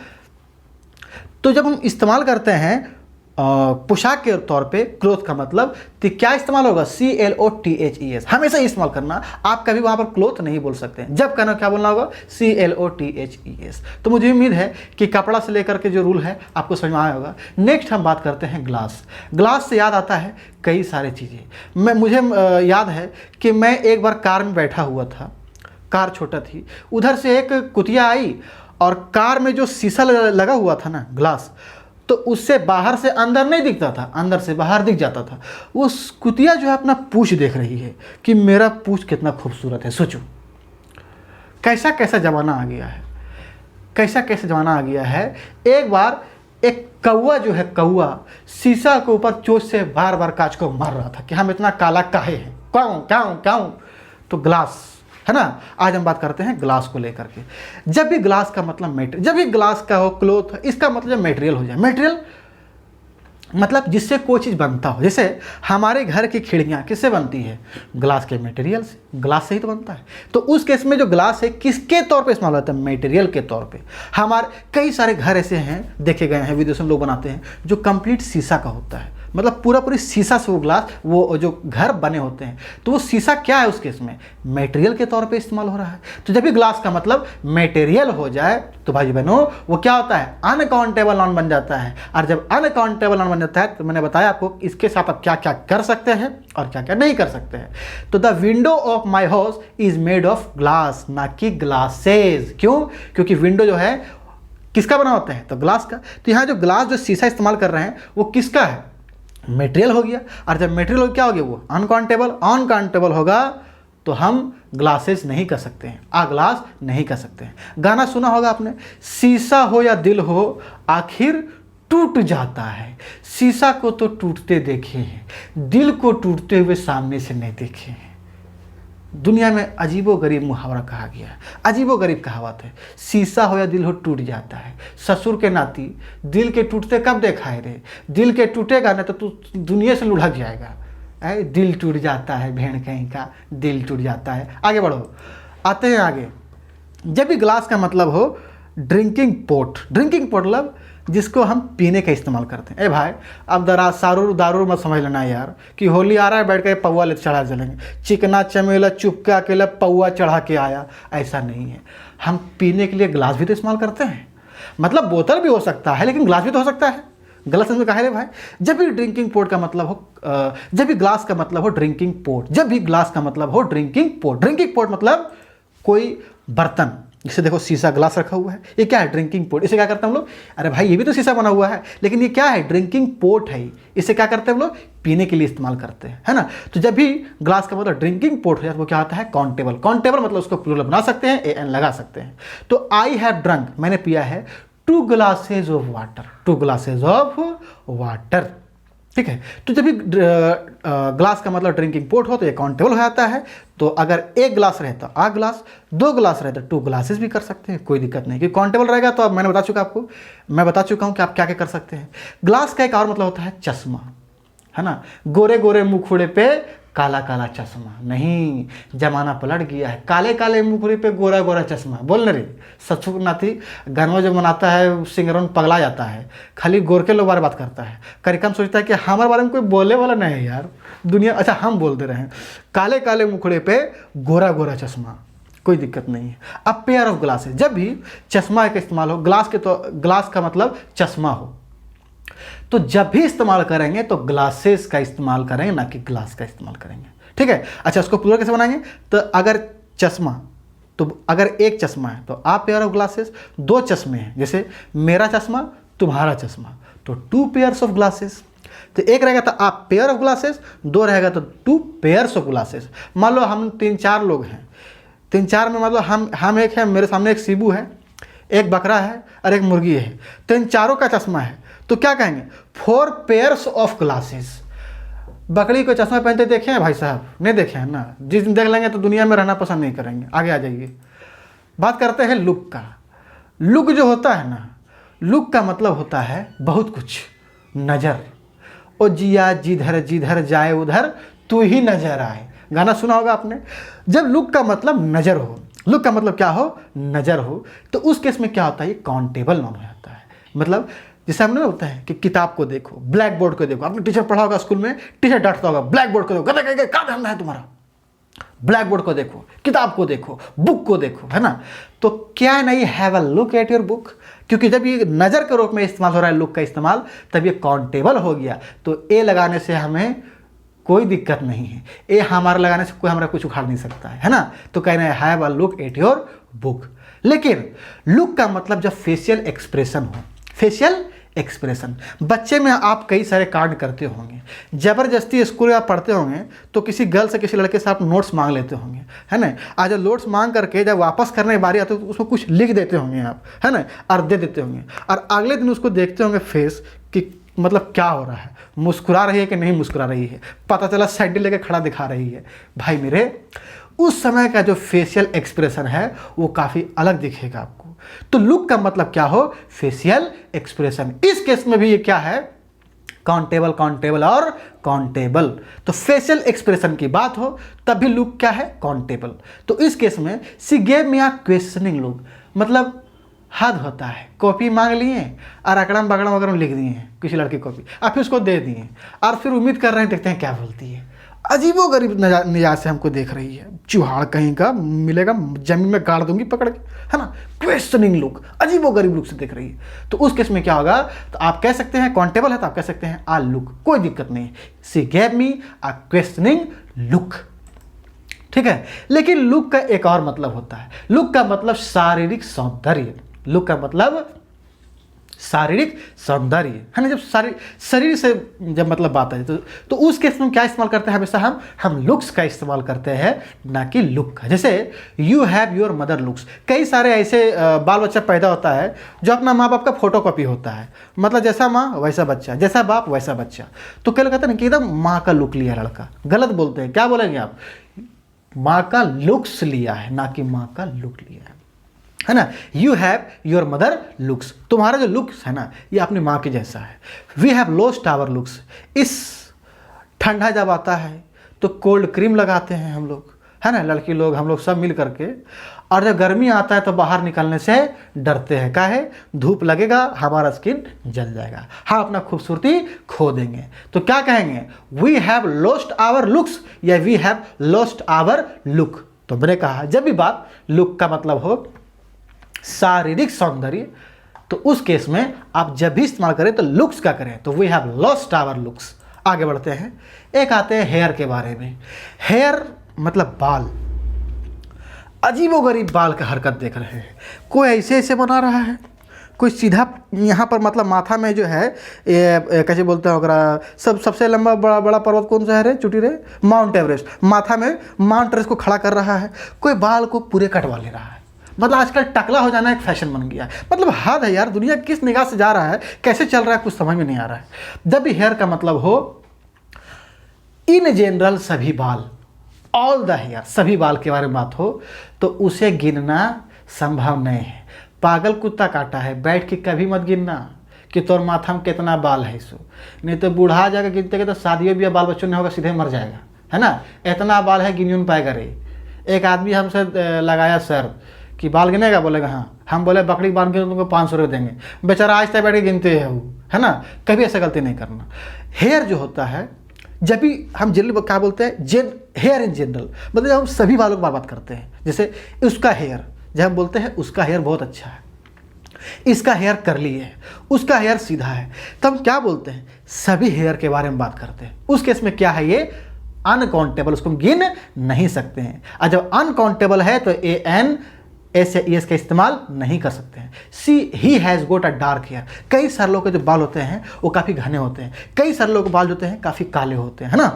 तो जब हम इस्तेमाल करते हैं पोशाक के तौर पे क्लोथ का मतलब, तो क्या इस्तेमाल होगा? CLOTHES। हमेशा इस्तेमाल करना। आप कभी वहाँ पर क्लोथ नहीं बोल सकते हैं। जब कहना क्या बोलना होगा? CLOTHES। तो मुझे उम्मीद है कि कपड़ा से लेकर के जो रूल है आपको समझ में आया होगा। नेक्स्ट हम बात करते हैं ग्लास। ग्लास से याद आता है कई सारी चीज़ें। मुझे याद है कि मैं एक बार कार में बैठा हुआ था, कार छोटा थी, उधर से एक कुतिया आई और कार में जो शीशा लगा हुआ था ना, ग्लास, तो उससे बाहर से अंदर नहीं दिखता था, अंदर से बाहर दिख जाता था। वो कुतिया जो है अपना पूंछ देख रही है कि मेरा पूंछ कितना खूबसूरत है। सोचो कैसा कैसा ज़माना आ गया है, कैसा कैसा ज़माना आ गया है। एक बार एक कौवा जो है, कौवा शीशा के ऊपर चोंच से बार बार कांच को मार रहा था कि हम इतना काला काहे हैं, क्यों क्यों क्यों। तो ग्लास है ना, आज हम बात करते हैं ग्लास को लेकर के। जब भी ग्लास का मतलब मेटेरियल, जब भी ग्लास का हो, क्लोथ, इसका मतलब मटेरियल हो जाए। मटेरियल मतलब जिससे कोई चीज़ बनता हो। जैसे हमारे घर की खिड़कियाँ किससे बनती है? ग्लास के मटेरियल से, ग्लास से ही तो बनता है। तो उस केस में जो ग्लास है किसके तौर पे इस्तेमाल होता है? मटेरियल के तौर पे। हमारे कई सारे घर ऐसे हैं, देखे गए हैं, विदेशों में लोग बनाते हैं, जो कंप्लीट शीशा का होता है, मतलब पूरा पूरी शीशा से वो ग्लास, वो जो घर बने होते हैं। तो वो शीशा क्या है उस केस में? मटेरियल के तौर पे इस्तेमाल हो रहा है। तो जब भी ग्लास का मतलब मटेरियल हो जाए तो भाई बहनों वो क्या होता है? अनकाउंटेबल नाउन बन जाता है। और जब अनकाउंटेबल नाउन बन जाता है तो मैंने बताया आपको इसके साथ आप क्या क्या कर सकते हैं और क्या क्या नहीं कर सकते हैं। तो the window of my house is made of glass, ना कि ग्लासेज। क्यों? क्योंकि विंडो जो है किसका बना होता है? तो ग्लास का। तो यहाँ जो ग्लास जो शीशा इस्तेमाल कर रहे हैं वो किसका है? मटेरियल हो गया। और जब मटेरियल हो क्या हो गया? वो अनकाउंटेबल। अनकाउंटेबल होगा तो हम ग्लासेस नहीं कर सकते हैं, आ ग्लास नहीं कर सकते हैं। गाना सुना होगा आपने, शीशा हो या दिल हो आखिर टूट जाता है। शीशा को तो टूटते देखे हैं, दिल को टूटते हुए सामने से नहीं देखे हैं। दुनिया में अजीबो गरीब मुहावरा कहा गया है, अजीबो गरीब कहावत है। शीशा हो या दिल हो टूट जाता है। ससुर के नाती दिल के टूटते कब देखा है रे? दिल के टूटेगा ना तो तू दुनिया से लुढ़क जाएगा। दिल टूट जाता है, भेड़ कहीं का दिल टूट जाता है। आगे बढ़ो, आते हैं आगे। जब भी ग्लास का मतलब हो ड्रिंकिंग पोट। ड्रिंकिंग पोट मतलब जिसको हम पीने का इस्तेमाल करते हैं। भाई अब दारू मत समझ लेना यार कि होली आ रहा है बैठ के पौवा ले चढ़ा चलेंगे, चिकना चमेला चुपके अकेला पौवा चढ़ा के आया, ऐसा नहीं है। हम पीने के लिए ग्लास भी तो इस्तेमाल करते हैं, मतलब बोतल भी हो सकता है लेकिन ग्लास भी तो हो सकता है। गलत में कहा है भाई। जब भी ड्रिंकिंग पोट का मतलब हो, जब भी ग्लास का मतलब हो ड्रिंकिंग पोट, जब भी ग्लास का मतलब हो ड्रिंकिंग पोट। ड्रिंकिंग पोट मतलब कोई बर्तन, जिसे देखो शीशा ग्लास रखा हुआ है, ये क्या है? Drinking pot. इसे क्या करते हैं हम लोग? अरे भाई ये भी तो शीशा बना हुआ है लेकिन ये क्या है? ड्रिंकिंग पोट है। इसे क्या करते हैं हम लोग? पीने के लिए इस्तेमाल करते हैं, है ना। तो जब भी ग्लास का मतलब ड्रिंकिंग पोट हो जाए तो वो क्या होता है? काउंटेबल। काउंटेबल मतलब उसको प्लूरल बना सकते हैं, एन लगा सकते हैं। तो आई हैव ड्रंक, मैंने पिया है 2 glasses of water, 2 glasses of water. ठीक है। तो जब भी ग्लास का मतलब ड्रिंकिंग पोट हो तो ये काउंटेबल हो जाता है। तो अगर 1 ग्लास रहे तो आ ग्लास, 2 ग्लास रहे तो 2 ग्लासेस भी कर सकते हैं, कोई दिक्कत नहीं। क्योंकि काउंटेबल रहेगा तो अब मैंने बता चुका आपको, मैं बता चुका हूँ कि आप क्या क्या कर सकते हैं। ग्लास का एक और मतलब होता है चश्मा, है ना। गोरे गोरे मुखड़े पे काला काला चश्मा नहीं, जमाना पलट गया है। काले काले मुखड़े पे गोरा गोरा चश्मा। बोल न रे सचु नाथी गानवा जो मनाता है सिंगरन पगला जाता है, खाली गोर के लोग बारे बात करता है। कार्यक्रम सोचता है कि हमारे बारे में कोई बोले वाला नहीं है यार दुनिया। अच्छा हम बोल दे रहे हैं काले काले मुखड़े पे गोरा गोरा चश्मा, कोई दिक्कत नहीं है। अब पेयर ऑफ ग्लासेस, जब भी चश्मा का इस्तेमाल हो, ग्लास के तो ग्लास का मतलब चश्मा हो, तो जब भी इस्तेमाल करेंगे तो ग्लासेस का इस्तेमाल करेंगे, ना कि ग्लास का इस्तेमाल करेंगे। ठीक है। अच्छा उसको प्लूरल कैसे बनाएंगे? तो अगर चश्मा, तो अगर 1 चश्मा है तो आप पेयर ऑफ ग्लासेस। 2 चश्मे हैं, जैसे मेरा चश्मा तुम्हारा चश्मा, तो 2 पेयर्स ऑफ ग्लासेस। तो 1 रहेगा तो आप पेयर ऑफ ग्लासेस, 2 रहेगा तो 2 पेयर्स ऑफ ग्लासेस। मान लो हम 3-4 लोग हैं, 3-4 में मतलब हम एक है, मेरे सामने एक सीबू है, एक बकरा है और एक मुर्गी है, तो इन चारों का चश्मा है। तो क्या कहेंगे? 4 पेयर्स ऑफ ग्लासेस। बकरी को चश्मा पहनते देखे हैं भाई साहब? नहीं देखे हैं ना। जिस दिन देख लेंगे तो दुनिया में रहना पसंद नहीं करेंगे। आगे आ जाइए, बात करते हैं लुक का। लुक जो होता है ना, लुक का मतलब होता है बहुत कुछ। नज़र, ओ जिया जिधर जिधर जाए उधर तू ही नजर आए, गाना सुना होगा आपने। जब लुक का मतलब नज़र हो, लुक का मतलब क्या हो? नज़र हो, तो उस केस में क्या होता है? ये काउंटेबल नाउन हो जाता है। मतलब जैसे हमने होता है कि किताब को देखो, ब्लैक बोर्ड को देखो। आपने टीचर पढ़ा होगा स्कूल में, टीचर डांटता होगा ब्लैक बोर्ड को देखो, गधा कहेगा क्या धंधा है तुम्हारा? ब्लैक बोर्ड को देखो, किताब को देखो, बुक को देखो, है ना। तो क्या नहीं, have a look at your book. क्योंकि जब ये नज़र के रूप में इस्तेमाल हो रहा है लुक का इस्तेमाल, तब ये काउंटेबल हो गया। तो ए लगाने से हमें कोई दिक्कत नहीं है, ए हमारा लगाने से कोई हमारा कुछ उखाड़ नहीं सकता है ना। तो कहना है have a look at your book. लेकिन लुक का मतलब जब फेशियल एक्सप्रेशन हो, फेशियल एक्सप्रेशन। बच्चे में आप कई सारे कांड करते होंगे, ज़बरदस्ती स्कूल में आप पढ़ते होंगे तो किसी गर्ल से किसी लड़के से आप नोट्स मांग लेते होंगे, है ना। आज जब नोट्स मांग करके जब वापस करने की बारी आती है तो उसमें कुछ लिख देते होंगे आप, है ना, और दे देते होंगे, और अगले दिन उसको देखते होंगे फेस कि मतलब क्या हो रहा है, मुस्कुरा रही है कि नहीं मुस्कुरा रही है, पता चला सैंडल लेके खड़ा दिखा रही है। भाई मेरे, उस समय का जो फेशियल एक्सप्रेशन है वो काफ़ी अलग दिखेगा आपको। तो लुक का मतलब क्या हो, फेशियल एक्सप्रेशन। इस केस में भी ये क्या है, काउंटेबल, काउंटेबल और काउंटेबल। तो फेशियल एक्सप्रेशन की बात हो तब भी लुक क्या है, काउंटेबल। तो इस केस में सी गेव मी अ क्वेश्चनिंग लुक, मतलब हद होता है, कॉपी मांग लिए और अकड़म बकड़म वगैरह लिख दिए हैं किसी लड़की कॉपी, और फिर उसको दे दिए और फिर उम्मीद कर रहे हैं देखते हैं क्या बोलती है। अजीबोगरीब निगाह से हमको देख रही है, चूहाड़ कहीं का मिलेगा जमीन में गाड़ दूंगी पकड़ के, है ना। क्वेश्चनिंग लुक, अजीबोगरीब लुक से देख रही है। तो उस केस में क्या होगा, तो आप कह सकते हैं काउंटेबल है तो आप कह सकते हैं आ लुक, कोई दिक्कत नहीं। She gave me a questioning look, ठीक है। लेकिन लुक का एक और मतलब होता है, लुक का मतलब शारीरिक सौंदर्य। लुक का मतलब शारीरिक सौंदर्य, है ना। जब शरीर से जब मतलब बात है तो उस केस में क्या इस्तेमाल करते हैं, हमेशा हम लुक्स का इस्तेमाल करते हैं, ना कि लुक का। जैसे you have your mother looks, कई सारे ऐसे बाल बच्चा पैदा होता है जो अपना माँ बाप का फोटो कॉपी होता है, मतलब जैसा माँ वैसा बच्चा, जैसा बाप वैसा बच्चा। तो क्या कहते हैं ना कि एकदम माँ का लुक लिया लड़का, गलत बोलते हैं, क्या बोलेंगे आप, माँ का लुक्स लिया है, ना कि माँ का लुक लिया है ना। You have your mother looks, तुम्हारा जो लुक्स है ना ये अपनी माँ के जैसा है। We have lost our looks, इस ठंडा जब आता है तो कोल्ड क्रीम लगाते हैं हम लोग, है ना, लड़की लोग हम लोग सब मिल करके, और जब गर्मी आता है तो बाहर निकलने से डरते हैं, क्या है, धूप लगेगा हमारा स्किन जल जाएगा, हम अपना खूबसूरती खो देंगे। तो क्या कहेंगे, we have lost our looks या we have lost our look. तो मैंने कहा जब भी बात लुक का मतलब हो शारीरिक सौंदर्य, तो उस केस में आप जब भी इस्तेमाल करें तो लुक्स का करें, तो we have lost our looks. आगे बढ़ते हैं, एक आते हैं हेयर के बारे में। हेयर मतलब बाल, अजीबोगरीब बाल का हरकत देख रहे हैं, कोई ऐसे ऐसे बना रहा है, कोई सीधा यहाँ पर मतलब माथा में जो है कैसे बोलते हैं वगैरह, सबसे लंबा बड़ा पर्वत कौन सा है रे, चुटी रे, माउंट एवरेस्ट, माथा में माउंट एवरेस्ट को खड़ा कर रहा है, कोई बाल को पूरे कटवा ले रहा है। मतलब आजकल टकला हो जाना एक फैशन बन गया है। मतलब हद है यार, दुनिया किस निगाह से जा रहा है, कैसे चल रहा है, कुछ समझ में नहीं आ रहा है। जब भी हेयर का मतलब हो इन जनरल सभी बाल, ऑल द हेयर, सभी बाल के बारे में बात हो तो उसे गिनना संभव नहीं है। पागल कुत्ता काटा है, बैठ के कभी मत गिनना कि तोर माथा में कितना बाल है, सो नहीं तो बूढ़ा जाकर गिनते के तो शादियों भी बाल बच्चों नहीं होगा, सीधे मर जाएगा, है ना। इतना बाल है गिन पाएगा रे। एक आदमी हमसे लगाया सर कि बाल गिनेगा, बोलेगा हाँ। हम बोले बकरी बांध के तुमको 500 रुपये देंगे, बेचारा आज तक बैठ के गिनते हैं वो, है ना। कभी ऐसा गलती नहीं करना। हेयर जो होता है, जब भी हम जनरल क्या बोलते हैं, हेयर इन जनरल, मतलब जब हम सभी बालों की बात करते हैं, जैसे उसका हेयर, जब हम बोलते हैं उसका हेयर बहुत अच्छा है, इसका हेयर कर्ली है, उसका हेयर सीधा है, तो हम क्या बोलते हैं, सभी हेयर के बारे में बात करते हैं। उस केस में क्या है, ये अनकाउंटेबल, उसको हम गिन नहीं सकते हैं। और जब अनकाउंटेबल है तो एस या एस का इस्तेमाल नहीं कर सकते हैं। See he has got a dark hair, कई सारे लोगों के जो बाल होते हैं वो काफ़ी घने होते हैं, कई सारे लोग के बाल होते हैं काफ़ी काले होते हैं, है ना।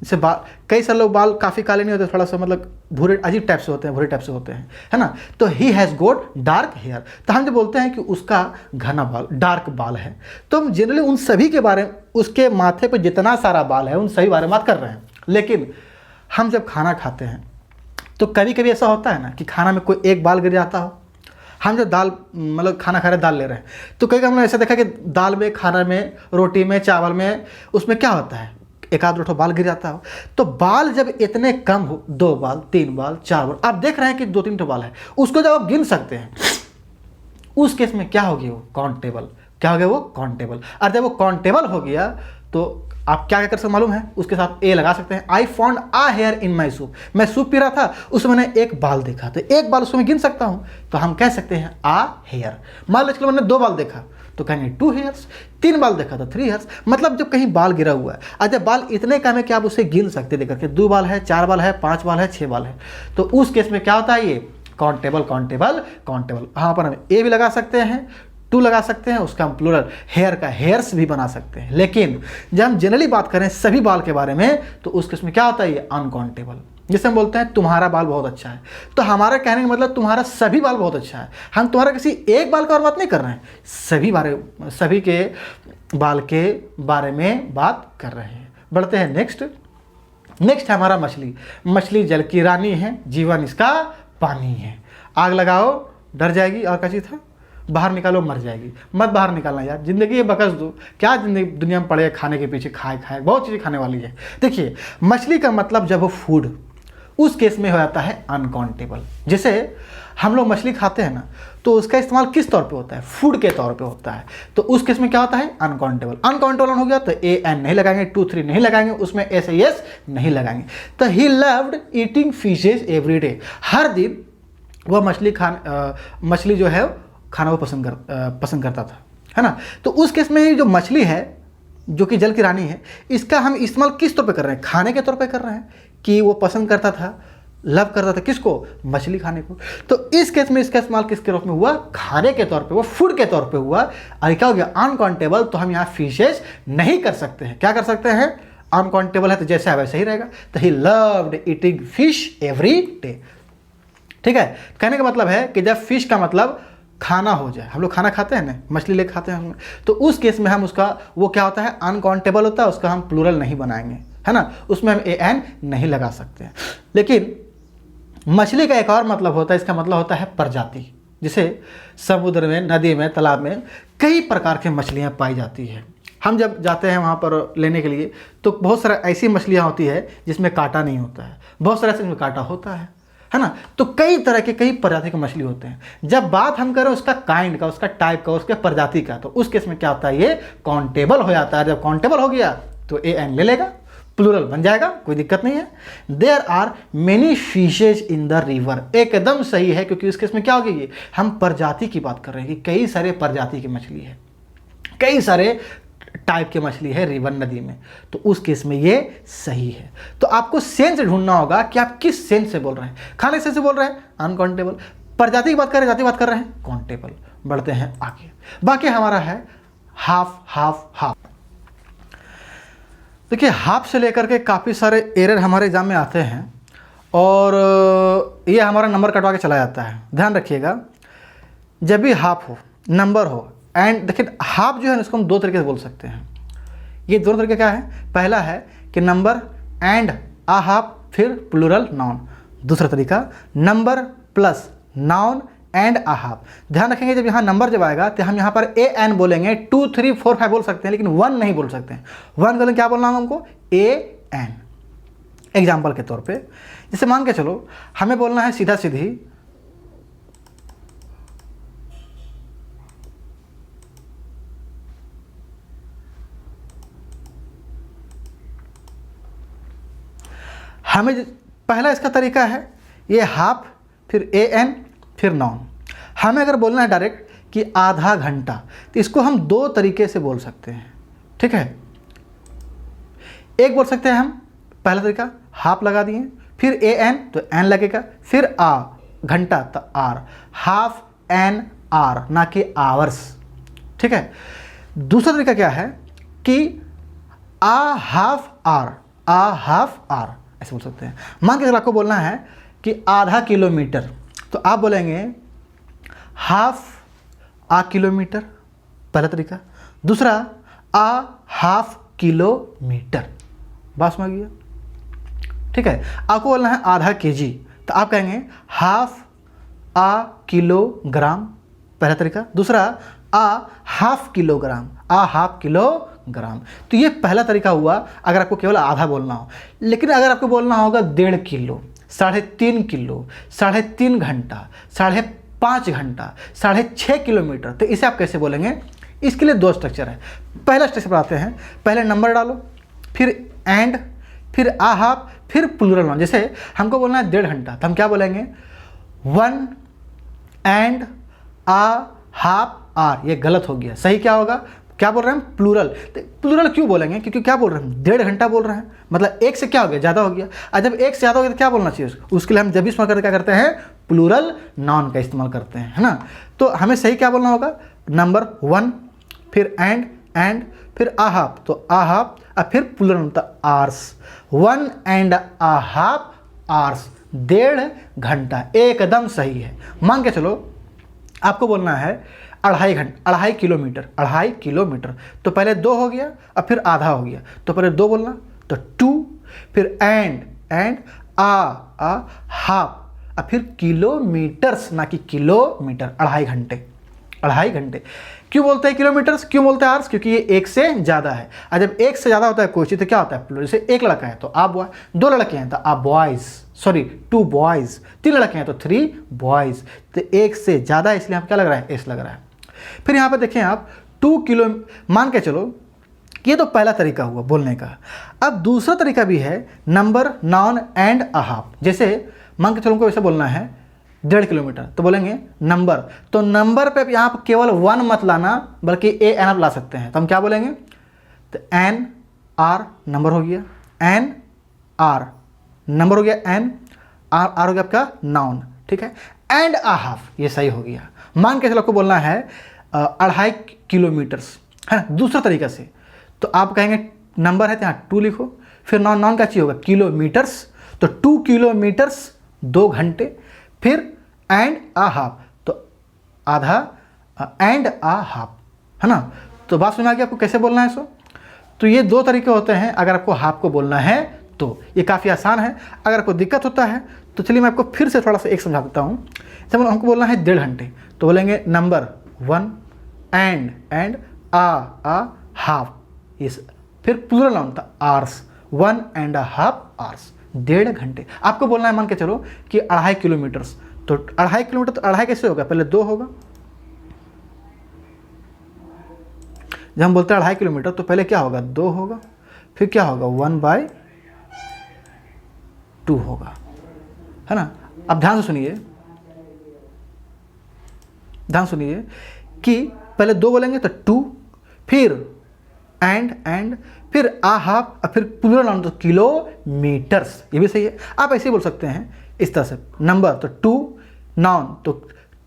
जैसे बाल, कई सारे लोग बाल काफ़ी काले नहीं होते, थोड़ा सा मतलब भूरे अजीब टाइप से होते हैं, भूरे टाइप से होते हैं, है ना। तो he has got dark hair, तो हम जो बोलते हैं कि उसका घना बाल, डार्क बाल है, तो हम जनरली उन सभी के बारे में, उसके माथे पर जितना सारा बाल है उन सभी बारे में बात कर रहे हैं। लेकिन हम जब खाना खाते हैं तो कभी कभी ऐसा होता है ना कि खाना में कोई एक बाल गिर जाता हो, हम जो दाल मतलब खाना खा रहे दाल ले रहे हैं, तो कई हमने ऐसा देखा कि दाल में, खाना में, रोटी में, चावल में, उसमें क्या होता है, एक आध दो बाल गिर जाता हो। तो बाल जब इतने कम हो, 2 बाल, 3 बाल, 4 बाल, आप देख रहे हैं कि 2-3 बाल है, उसको जब आप गिन सकते हैं, उस केस में क्या हो गया, वो काउंटेबल, क्या हो गया, वो काउंटेबल। और जब वो काउंटेबल हो गया तो आप क्या कर सकते मालूम है, उसके साथ ए लगा सकते हैं। I found a hair in my soup, मैं सूप पी रहा था, उसमें मैंने एक बाल देखा, तो एक बाल उसमें गिन सकता हूँ, तो हम कह सकते हैं आ हेयर। मान लो चलो मैंने 2 बाल देखा तो कहेंगे 2 हेयर्स, 3 बाल देखा तो 3 हेयर्स। मतलब जब कहीं बाल गिरा हुआ है, और जब बाल इतने कम है कि आप उसे गिन सकते देख करके, 2 बाल है, 4 बाल है, 5 बाल है, 6 बाल है, तो उस केस में क्या होता है, ये काउंटेबल, काउंटेबल, काउंटेबल। यहाँ पर हम ए भी लगा सकते हैं, टू लगा सकते हैं, उसका हम प्लूरल हेयर का हेयर्स भी बना सकते हैं। लेकिन जब हम जनरली बात करें सभी बाल के बारे में तो उस केस में क्या होता है, ये अनकाउंटेबल। जैसे हम बोलते हैं तुम्हारा बाल बहुत अच्छा है, तो हमारा कहने का मतलब तुम्हारा सभी बाल बहुत अच्छा है। हम तुम्हारा किसी एक बाल का और बात नहीं कर रहे हैं, सभी के बाल के बारे में बात कर रहे हैं। बढ़ते हैं नेक्स्ट है हमारा मछली। मछली जल की रानी है, जीवन इसका पानी है। आग लगाओ डर जाएगी, और क्या चीज़ था, बाहर निकालो मर जाएगी। मत बाहर निकालना यार, ज़िंदगी ये बकस दो, क्या ज़िंदगी दुनिया में पड़े खाने के पीछे, खाए बहुत चीज़ें खाने वाली है। देखिए मछली का मतलब जब वो फूड, उस केस में हो जाता है अनकाउंटेबल। जैसे हम लोग मछली खाते हैं ना, तो उसका इस्तेमाल किस तौर पे होता है, फूड के तौर पे होता है, तो उस केस में क्या होता है, अनकाउंटेबल हो गया तो AN नहीं लगाएंगे, 2 3 नहीं लगाएंगे, उसमें SAS नहीं लगाएंगे। तो he loved eating fishes every day, हर दिन वह मछली जो है खाना वो पसंद करता था, है ना। तो उस केस में ये जो मछली है जो कि जल की रानी है, इसका हम इस्तेमाल किस तौर पे कर रहे हैं, खाने के तौर पे कर रहे हैं, कि वो पसंद करता था, लव करता था किसको, मछली खाने को। तो इस केस में इसका इस्तेमाल किसके रूप में हुआ, खाने के तौर पे, वो फूड के तौर पे हुआ। और क्या हो गया, अनकाउंटेबल। तो हम यहाँ फिशेज नहीं कर सकते हैं, क्या कर सकते हैं, अनकाउंटेबल है तो जैसे है वैसे ही रहेगा। तो he loved eating fish every day. ठीक है, कहने का मतलब है कि जब फिश का मतलब खाना हो जाए, हम लोग खाना खाते हैं ना, मछली लेके खाते हैं हम, तो उस केस में हम उसका वो क्या होता है, अनकाउंटेबल होता है, उसका हम प्लूरल नहीं बनाएंगे, है ना, उसमें हम AN नहीं लगा सकते हैं। लेकिन मछली का एक और मतलब होता है, इसका मतलब होता है प्रजाति। जैसे समुद्र में, नदी में, तालाब में कई प्रकार की मछलियाँ पाई जाती है। हम जब जाते हैं वहाँ पर लेने के लिए तो बहुत सारा ऐसी मछलियाँ होती है जिसमें कांटा नहीं होता है, बहुत सारा इसमें कांटा होता है ना। तो कई तरह के, कई प्रजाति के मछली होते हैं। जब बात हम करें उसका काइंड का, उसका टाइप का, उसके प्रजाति का, तो उस केस में क्या होता है, ये काउंटेबल हो जाता है। जब काउंटेबल हो गया तो AN ले लेगा, प्लूरल बन जाएगा, कोई दिक्कत नहीं है। There are many fishes in the river, एकदम सही है, क्योंकि उस केस में क्या होगी, हम प्रजाति की बात कर रहे हैं कि कई सारे प्रजाति की मछली है, कई सारे टाइप की मछली है रिवर, नदी में, तो उस केस में ये सही है। तो आपको सेंस ढूंढना होगा कि आप किस सेंस से बोल रहे हैं, खाने सेंस से बोल रहे हैं अनकाउंटेबल, प्रजाति की बात कर रहे हैं, जाति बात कर रहे हैं काउंटेबल। बढ़ते हैं आगे, बाकी हमारा है हाफ हाफ हाफ। देखिए हाफ से लेकर के काफ़ी सारे एरर हमारे एग्जाम में आते हैं और ये हमारा नंबर कटवा के चला जाता है। ध्यान रखिएगा, जब भी हाफ हो, नंबर हो, एंड देखिए हाफ जो है इसको हम 2 तरीके से बोल सकते हैं। ये 2 तरीके क्या है, पहला है कि नंबर एंड आ हाफ, फिर प्लूरल नाउन। दूसरा तरीका number plus noun and a half. ध्यान रखेंगे जब यहाँ नंबर जब आएगा तो हम यहाँ पर AN बोलेंगे, 2 3 4 5 बोल सकते हैं, लेकिन 1 नहीं बोल सकते हैं। 1 बोलेंगे क्या बोलना होगा हमको, AN। एग्जाम्पल के तौर पे जैसे मान के चलो हमें बोलना है सीधा सीधी हमें, पहला इसका तरीका है ये हाफ, फिर AN, फिर नाउन। हमें अगर बोलना है डायरेक्ट कि आधा घंटा, तो इसको हम 2 तरीके से बोल सकते हैं। ठीक है, एक बोल सकते हैं हम, पहला तरीका हाफ लगा दिए, फिर AN तो N लगेगा, फिर घंटा तो R, हाफ एन आर, ना कि आवर्स। ठीक है, दूसरा तरीका क्या है कि हाफ आर, ऐसे बोल सकते हैं। मान के अगर आपको बोलना है कि आधा किलोमीटर, तो आप बोलेंगे हाफ किलोमीटर, पहला तरीका। दूसरा हाफ किलोमीटर, बात समझ गया। ठीक है, आपको बोलना है आधा केजी, तो आप कहेंगे हाफ किलोग्राम, पहला तरीका। दूसरा हाफ किलोग्राम, हाफ किलोग्राम। तो ये पहला तरीका हुआ अगर आपको केवल आधा बोलना हो। लेकिन अगर आपको बोलना होगा 1.5 किलो, 3.5 किलो, 3.5 घंटा, 5.5 घंटा, 6.5 किलोमीटर, तो इसे आप कैसे बोलेंगे? इसके लिए 2 स्ट्रक्चर है। पहला स्ट्रक्चर बताते हैं, पहले नंबर डालो, फिर एंड, फिर हाफ, फिर प्लूरल नाउन। जैसे हमको बोलना है 1.5 घंटा, तो हम क्या बोलेंगे 1 एंड हाफ आर। ये गलत हो गया, सही क्या होगा? क्या बोल रहे हैं? प्लूरल। तो प्लूरल क्यों बोलेंगे? क्योंकि क्या बोल रहे हैं? 1.5 घंटा बोल रहे हैं, मतलब 1 से क्या हो गया? ज़्यादा हो गया। और जब 1 से ज़्यादा हो गया तो क्या बोलना चाहिए उसके लिए हम जब भी इस्तेमाल करते क्या करते हैं? प्लूरल नाउन का इस्तेमाल करते हैं, है ना। तो हमें सही क्या बोलना होगा? नंबर 1, फिर एंड फिर आ हाफ, तो आ हाफ और फिर प्लूरल होता आवर्स, 1.5 आवर्स, 1.5 घंटा, एकदम सही है। मान के चलो आपको बोलना है 2.5 किलोमीटर, 2.5 किलोमीटर, तो पहले 2 हो गया और फिर आधा हो गया, तो पहले 2 बोलना, तो 2, फिर एंड आ हाफ और फिर किलोमीटर्स, ना कि किलोमीटर, 2.5 घंटे, 2.5 घंटे। क्यों बोलते हैं किलोमीटर्स, क्यों बोलते हैं आवर्स, क्योंकि ये 1 से ज़्यादा है, और जब 1 से ज़्यादा होता है कोई चीज़ तो क्या होता है प्लूरल। जैसे 1 लड़का है तो आ बॉय, 2 लड़के हैं तो आ बॉयज़, सॉरी 2 बॉयज़, 3 लड़के हैं तो 3 बॉयज़, तो 1 से ज़्यादा है इसलिए आप क्या लग रहा है, एस लग रहा है। फिर यहाँ पर देखें आप 2 किलो, मान के चलो ये तो पहला तरीका हुआ बोलने का। अब दूसरा तरीका भी है, number, noun and a half. जैसे मान के चलो हमको ऐसे बोलना है 1.5 किलोमीटर, तो बोलेंगे नंबर, तो नंबर पे यहाँ पर केवल 1 मत लाना बल्कि ए एन आप ला सकते हैं, तो हम क्या बोलेंगे, तो एन आर नंबर हो गया, एन आर नंबर हो गया, एन आर हो गया आपका नाउन, ठीक है, एंड आ हाफ, ये सही हो गया। मान के चलो आपको बोलना है 2.5 किलोमीटर्स, है ना, दूसरा तरीका से, तो आप कहेंगे नंबर है तो यहाँ 2 लिखो, फिर नाउन का चाहिए होगा किलोमीटर्स, तो 2 किलोमीटर्स 2 घंटे, फिर एंड आ हाफ, तो आधा, एंड आ हाफ, है ना। तो बात समझ में आ गई आपको कैसे बोलना है इसको। तो ये 2 तरीके होते हैं अगर आपको हाफ को बोलना है तो, ये काफ़ी आसान है। अगर आपको दिक्कत होता है तो चलिए मैं आपको फिर से थोड़ा सा एक समझा देता हूँ। जब हमको बोलना है 1.5 घंटे तो बोलेंगे नंबर 1 एंड आ हाफ, इस फिर प्लूरल नाउन था आवर्स, 1.5 आवर्स, 1.5 घंटे। आपको बोलना है मान के चलो कि 2.5 किलोमीटर्स, तो 2.5 किलोमीटर, तो 2.5 कैसे होगा, पहले 2 होगा, जब हम बोलते हैं 2.5 किलोमीटर तो पहले क्या होगा, 2 होगा, फिर क्या होगा 1/2 होगा, है ना। अब ध्यान से सुनिए कि पहले 2 बोलेंगे तो 2, फिर एंड फिर आ हाफ, फिर प्लूरल नाउन तो किलोमीटर्स, ये भी सही है। आप ऐसे ही बोल सकते हैं इस तरह से, नंबर तो 2, नाउन तो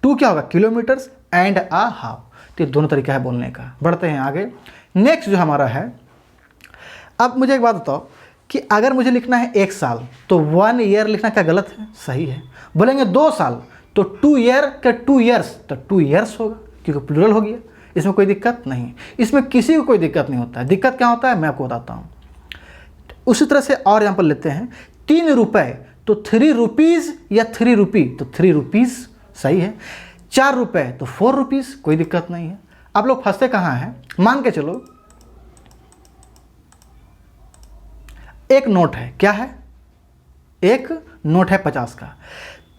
2 क्या होगा किलोमीटर्स, एंड आ हाफ, तो ये दोनों तरीका है बोलने का। बढ़ते हैं आगे, नेक्स्ट जो हमारा है, अब मुझे एक बात बताओ कि अगर मुझे लिखना है 1 साल तो 1 ईयर लिखना क्या गलत है, सही है। बोलेंगे 2 साल तो 2 ईयर का 2 ईयर्स, तो 2 ईयर्स होगा क्योंकि प्लूरल हो गया, इसमें कोई दिक्कत नहीं, इसमें किसी को कोई दिक्कत नहीं होता है। दिक्कत क्या होता है मैं आपको बताता हूँ। उसी तरह से और एग्जाम्पल लेते हैं, 3 रुपये तो 3 रुपीज़ या 3 रुपी, तो 3 रुपीज़ सही है। 4 रुपये तो 4 रुपीज़, कोई दिक्कत नहीं है। आप लोग फंसते कहाँ हैं, मान के चलो एक नोट है, क्या है, एक नोट है 50 का,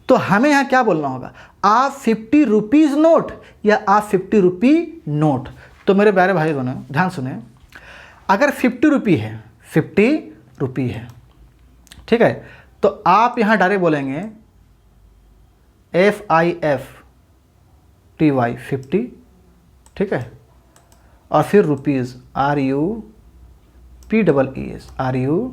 तो हमें यहाँ क्या बोलना होगा, आ 50 रुपीज़ नोट या आ 50 रुपी नोट। तो मेरे प्यारे भाई बहनों ध्यान सुने, अगर 50 रुपी है, 50 रुपी है, ठीक है, तो आप यहाँ डायरेक्ट बोलेंगे FIFTY 50, ठीक है, और फिर रुपीज़ RUPEES RU,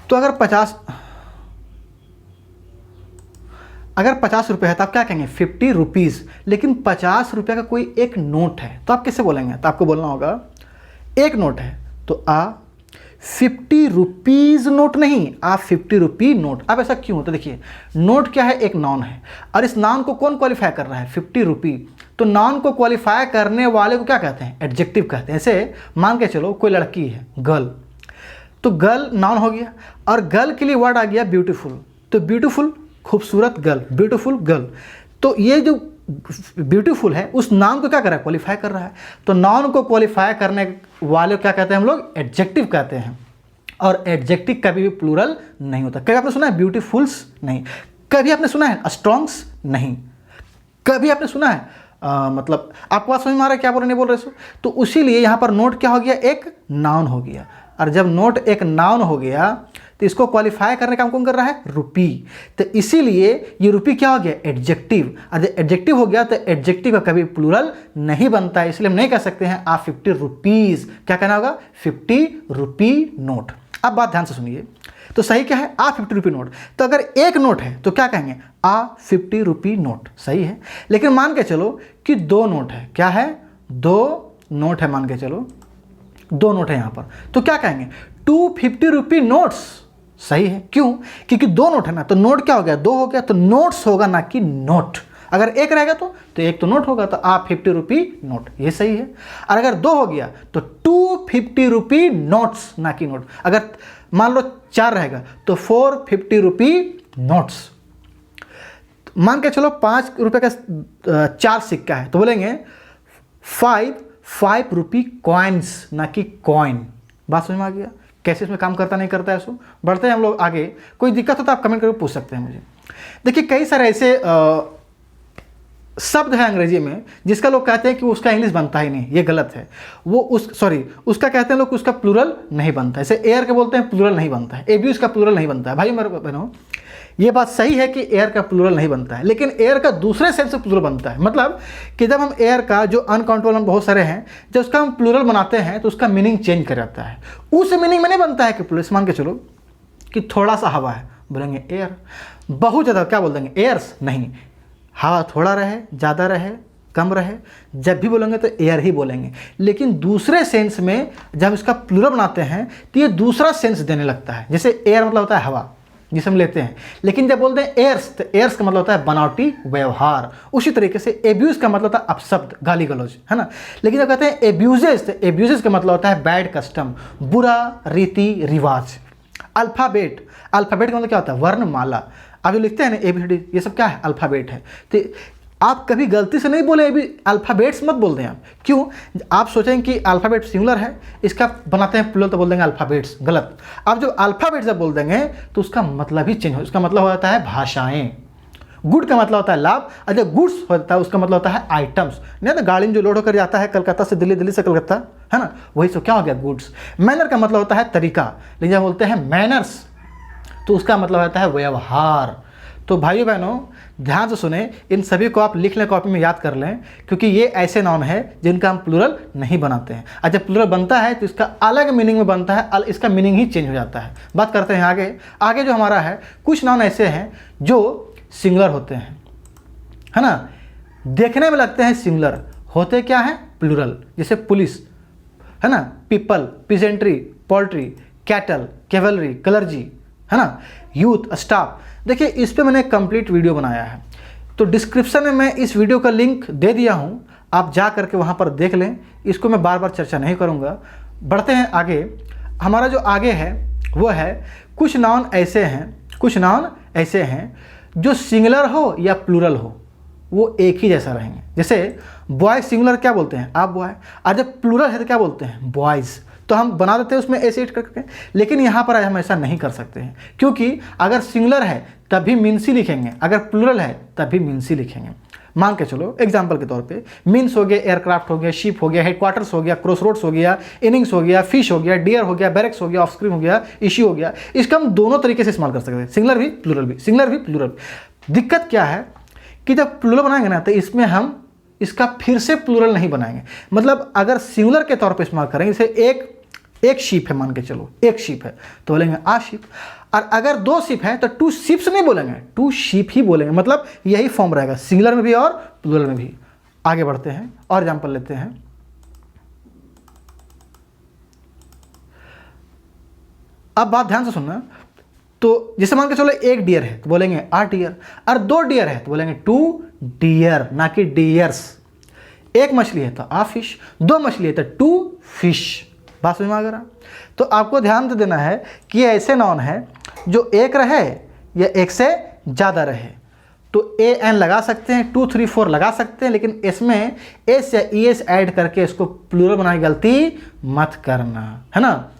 तो अगर 50 रुपये है तो आप क्या कहेंगे 50 रुपीज़, लेकिन 50 रुपये का कोई एक नोट है तो आप कैसे बोलेंगे, तो आपको बोलना होगा एक नोट है तो आ 50 रुपीज़ नोट नहीं, आ 50 रुपी नोट। अब ऐसा क्यों होता है, देखिए नोट क्या है, एक नाउन है, और इस नाउन को कौन क्वालिफाई कर रहा है, 50 रुपी, तो नाउन को क्वालिफाई करने वाले को क्या कहते हैं, एडजेक्टिव कहते हैं। ऐसे मान के चलो कोई लड़की है गर्ल, तो गर्ल नाउन हो गया, और गर्ल के लिए वर्ड आ गया ब्यूटीफुल, तो ब्यूटीफुल खूबसूरत गर्ल, ब्यूटीफुल गर्ल, तो ये जो ब्यूटीफुल है उस नाउन को क्या कर रहा है, क्वालिफाई कर रहा है। तो नाउन को क्वालिफाई करने वाले को क्या कहते हैं हम लोग, एडजेक्टिव कहते हैं, और एडजेक्टिव कभी भी प्लूरल नहीं होता। कभी आपने सुना है ब्यूटीफुल्स, नहीं। कभी आपने सुना है स्ट्रॉन्ग्स, नहीं। कभी आपने सुना है मतलब आपको बात समझ में आ रहा है क्या बोल रहे नहीं बोल रहे सो। तो उसी लिए यहाँ पर नोट क्या हो गया, एक नाउन हो गया, और जब नोट एक नाउन हो गया तो इसको क्वालिफाई करने का काम कौन कर रहा है? रुपी। तो इसीलिए ये रुपी क्या हो गया? एडजेक्टिव। और जब एडजेक्टिव हो गया तो एडजेक्टिव का कभी प्लूरल नहीं बनता है, इसलिए हम नहीं कह सकते हैं आ 50 रुपीज़। क्या कहना होगा? 50 रुपी नोट। अब बात ध्यान से सुनिए, तो सही क्या है? आ 50 रुपी नोट। तो अगर एक नोट है तो क्या कहेंगे? आ 50 रुपी नोट, सही है। लेकिन मान के चलो कि दो नोट है, क्या है? दो नोट है, मान के चलो दो नोट है यहाँ पर, तो क्या कहेंगे? 250 रुपी नोट्स, सही है। क्यों? क्योंकि दो नोट है ना, तो नोट क्या हो गया? दो हो गया, तो नोट्स होगा ना कि नोट। अगर एक रहेगा तो एक तो नोट होगा, तो आ 50 रुपी नोट, ये सही है। और अगर दो हो गया तो 250 रुपी नोट्स, ना कि नोट। अगर मान लो चार रहेगा तो 450 रुपी नोट्स। मान के चलो 5 रुपए का 4 सिक्का है, तो बोलेंगे 5 रुपी कॉइन्स, ना कि कॉइन। बात समझ में आ गया? कैसे इसमें काम करता नहीं करता है इसको? बढ़ते हैं हम लोग आगे। कोई दिक्कत हो तो आप कमेंट करके पूछ सकते हैं मुझे। देखिए कई सारे ऐसे शब्द है अंग्रेजी में जिसका लोग कहते हैं कि उसका इंग्लिश बनता ही नहीं, ये गलत है। वो उसका कहते हैं लोग उसका प्लूरल नहीं बनता है। जैसे एयर के बोलते हैं प्लूरल नहीं बनता है, एब्यूज का प्लूरल नहीं बनता है। भाई मेरे बहनों, ये बात सही है कि एयर का प्लूरल नहीं बनता है, लेकिन एयर का दूसरे सेंस से प्लूरल बनता है। मतलब कि जब हम एयर का जो अनकाउंटेबल बहुत सारे हैं, जब उसका हम प्लूरल बनाते हैं तो उसका मीनिंग चेंज कर जाता है। उस मीनिंग में नहीं बनता है कि प्लूरल। मान के चलो कि थोड़ा सा हवा है, बोलेंगे एयर। बहुत ज़्यादा, क्या बोल देंगे? एयर्स। नहीं, हवा थोड़ा रहे, ज़्यादा रहे, कम रहे, जब भी बोलेंगे तो एयर ही बोलेंगे। लेकिन दूसरे सेंस में जब इसका प्लूरल बनाते हैं तो ये दूसरा सेंस देने लगता है। जैसे एयर मतलब होता है हवा, जिसे हम लेते हैं, लेकिन जब बोलते हैं एयर्स तो एयर्स का मतलब होता है बनावटी व्यवहार। उसी तरीके से एब्यूज का मतलब होता है अपशब्द, गाली गलौज, है ना। लेकिन जब कहते हैं एब्यूजेस तो एब्यूजेस का मतलब होता है बैड कस्टम, बुरा रीति रिवाज। अल्फ़ाबेट, अल्फ़ाबेट का मतलब क्या होता है? वर्णमाला। आप जो लिखते हैं ना ABCD, ये सब क्या है? अल्फ़ाबेट है। तो आप कभी गलती से नहीं बोले अभी अल्फ़ाबेट्स मत बोल दें आप। क्यों? आप सोचेंगे कि अल्फ़ाबेट सिंगुलर है, इसका बनाते हैं प्लूरल, तो बोल देंगे अल्फ़ाबेट्स, गलत। आप जब अल्फ़ाबेट जब बोल देंगे तो उसका मतलब ही चेंज हो, उसका मतलब होता है भाषाएं। गुड का मतलब होता है लाभ, और जब गुड्स होता है उसका मतलब होता है आइटम्स। नहीं तो गाड़ी में जो लोड होकर जाता है कलकत्ता से दिल्ली, दिल्ली से कलकत्ता, है ना, वही तो क्या हो गया? गुड्स। मैनर का मतलब होता है तरीका, लेकिन जब बोलते हैं मैनर्स तो उसका मतलब होता है व्यवहार। तो भाइयों बहनों ध्यान से सुने, इन सभी को आप लिख लें, कॉपी में याद कर लें, क्योंकि ये ऐसे नाउन है जिनका हम प्लूरल नहीं बनाते हैं। और जब प्लूरल बनता है तो इसका अलग मीनिंग में बनता है, इसका मीनिंग ही चेंज हो जाता है। बात करते हैं आगे। आगे जो हमारा है, कुछ नाउन ऐसे हैं जो सिंगुलर होते हैं, है ना, देखने में लगते हैं सिंगुलर, होते क्या है? प्लूरल। जैसे पुलिस, है ना, people, peasantry, poultry, cattle, cavalry, clergy, है ना, यूथ, स्टाफ। देखिए इस पे मैंने एक कंप्लीट वीडियो बनाया है, तो डिस्क्रिप्शन में मैं इस वीडियो का लिंक दे दिया हूँ, आप जा करके वहाँ पर देख लें। इसको मैं बार बार चर्चा नहीं करूँगा। बढ़ते हैं आगे। हमारा जो आगे है वो है कुछ नाउन ऐसे हैं जो सिंगुलर हो या प्लूरल हो, वो एक ही जैसा रहेंगे। जैसे बॉय सिंगुलर क्या बोलते हैं? आप बॉय। और जब प्लूरल है तो क्या बोलते हैं? बॉयज़। तो हम बना देते हैं उसमें ऐसे करके, लेकिन यहाँ पर हम ऐसा नहीं कर सकते हैं, क्योंकि अगर सिंगुलर है तभी मीन्स लिखेंगे, अगर प्लूरल है तभी मीन्स लिखेंगे। मान के चलो एग्जाम्पल के तौर पे मीन्स हो गया, एयरक्राफ्ट हो गया, शिप हो गया, हेडक्वार्टर्स हो गया, क्रॉस रोड्स हो गया, इनिंग्स हो गया, फिश हो गया, डियर हो गया, बैरक्स हो गया, ऑफस्क्रीन हो गया, इश्यू हो गया। इसका हम दोनों तरीके से इस्तेमाल कर सकते हैं, सिंगुलर भी प्लूरल भी, सिंगुलर भी प्लूरल भी। दिक्कत क्या है कि जब प्लूरल बनाएंगे ना तो इसमें हम इसका फिर से प्लूरल नहीं बनाएंगे। मतलब अगर सिंगुलर के तौर पर इस्तेमाल करेंगे, जैसे एक शिप है, मान के चलो एक शिप है तो बोलेंगे आ शिप। और अगर दो शिप है तो 2 शिप्स नहीं बोलेंगे, 2 शिप ही बोलेंगे। मतलब यही फॉर्म रहेगा सिंगुलर में भी और प्लूरल में भी। आगे बढ़ते हैं और एग्जांपल लेते हैं। अब बात ध्यान से सुनना। तो जैसे मान के चलो एक डियर है तो बोलेंगे आ डियर, और 2 डियर है तो बोलेंगे 2 डियर, ना कि डियर्स। एक मछली है तो आ फिश, 2 मछली है तो 2 फिश। बात समझ में आ गया? तो आपको ध्यान दे देना है कि ये ऐसे नाउन है जो एक रहे या एक से ज़्यादा रहे, तो AN लगा सकते हैं, 2 3 4 लगा सकते हैं, लेकिन इसमें एस या ES ऐड करके इसको प्लूरल बनाने की गलती मत करना, है ना।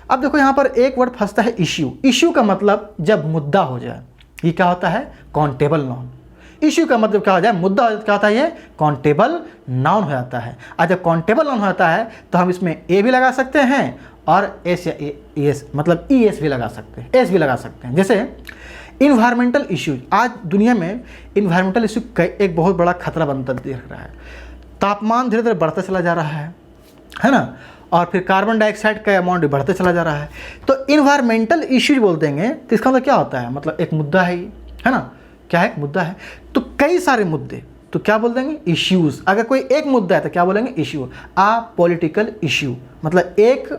अब देखो यहाँ पर एक वर्ड फंसता है इश्यू। इश्यू का मतलब जब मुद्दा हो जाए, ये क्या होता है? Countable noun. इश्यू का मतलब क्या हो जाए? मुद्दा हो जाए, क्या होता है? ये काउंटेबल नाउन हो जाता है। और जब काउंटेबल नाउन हो जाता है तो हम इसमें ए भी लगा सकते हैं और एस या एस मतलब ई एस भी लगा सकते हैं, एस भी लगा सकते हैं। जैसे इन्वायरमेंटल इश्यूज, आज दुनिया में इन्वायरमेंटल इशू एक बहुत बड़ा खतरा बनता दिख रहा है। तापमान धीरे धीरे बढ़ता चला जा रहा है ना, और फिर कार्बन डाइऑक्साइड का अमाउंट भी बढ़ते चला जा रहा है। तो इन्वायरमेंटल इश्यूज बोल देंगे तो इसका मतलब क्या होता है, मतलब एक मुद्दा है ये, है ना, क्या है, मुद्दा है। तो कई सारे मुद्दे, तो क्या बोल देंगे, इश्यूज। अगर कोई एक मुद्दा है तो क्या बोलेंगे, इश्यू। पॉलिटिकल इश्यू मतलब एक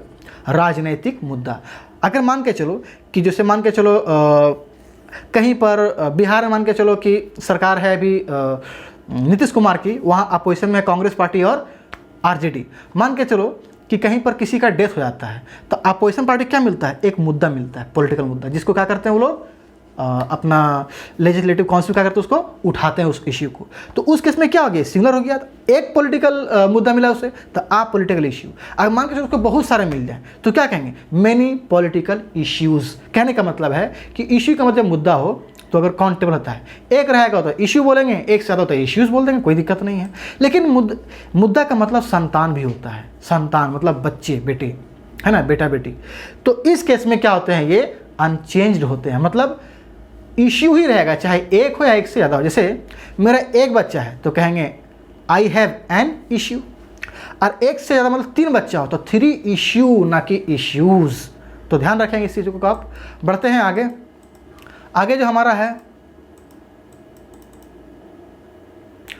राजनीतिक मुद्दा। अगर मान के चलो कि जैसे मान के चलो कहीं पर बिहार में मान के चलो कि सरकार है अभी नीतीश कुमार की, वहाँ अपोजिशन में कांग्रेस पार्टी और आरजेडी। मान के चलो कि कहीं पर किसी का डेथ हो जाता है तो अपोजिशन पार्टी क्या मिलता है, एक मुद्दा मिलता है, पॉलिटिकल मुद्दा, जिसको क्या करते हैं वो लोग अपना लेजिस्लेटिव काउंसिल क्या करते हैं, उसको उठाते हैं उस इश्यू को। तो उस केस में क्या हो गया, सिंगुलर हो गया, एक पॉलिटिकल मुद्दा मिला उसे, तो आप पॉलिटिकल इश्यू। अगर मान के चलो उसको बहुत सारे मिल जाए तो क्या कहेंगे, मेनी पॉलिटिकल इश्यूज। कहने का मतलब है कि इश्यू का मतलब मुद्दा हो तो अगर काउंटेबल होता है, एक रहेगा तो इश्यू बोलेंगे, एक से ज़्यादा होता है इश्यूज बोल देंगे, कोई दिक्कत नहीं है। लेकिन मुद्दा का मतलब संतान भी होता है, संतान मतलब बच्चे, बेटे, है ना, बेटा बेटी। तो इस केस में क्या होते हैं, ये अनचेंज्ड होते हैं, मतलब इश्यू ही रहेगा, चाहे एक हो या एक से ज़्यादा हो। जैसे मेरा एक बच्चा है तो कहेंगे आई हैव एन इश्यू, और एक से ज़्यादा मतलब 3 बच्चा हो तो 3 इश्यू, ना कि इश्यूज़। तो ध्यान रखेंगे इस चीज़ को। आप बढ़ते हैं आगे। आगे जो हमारा है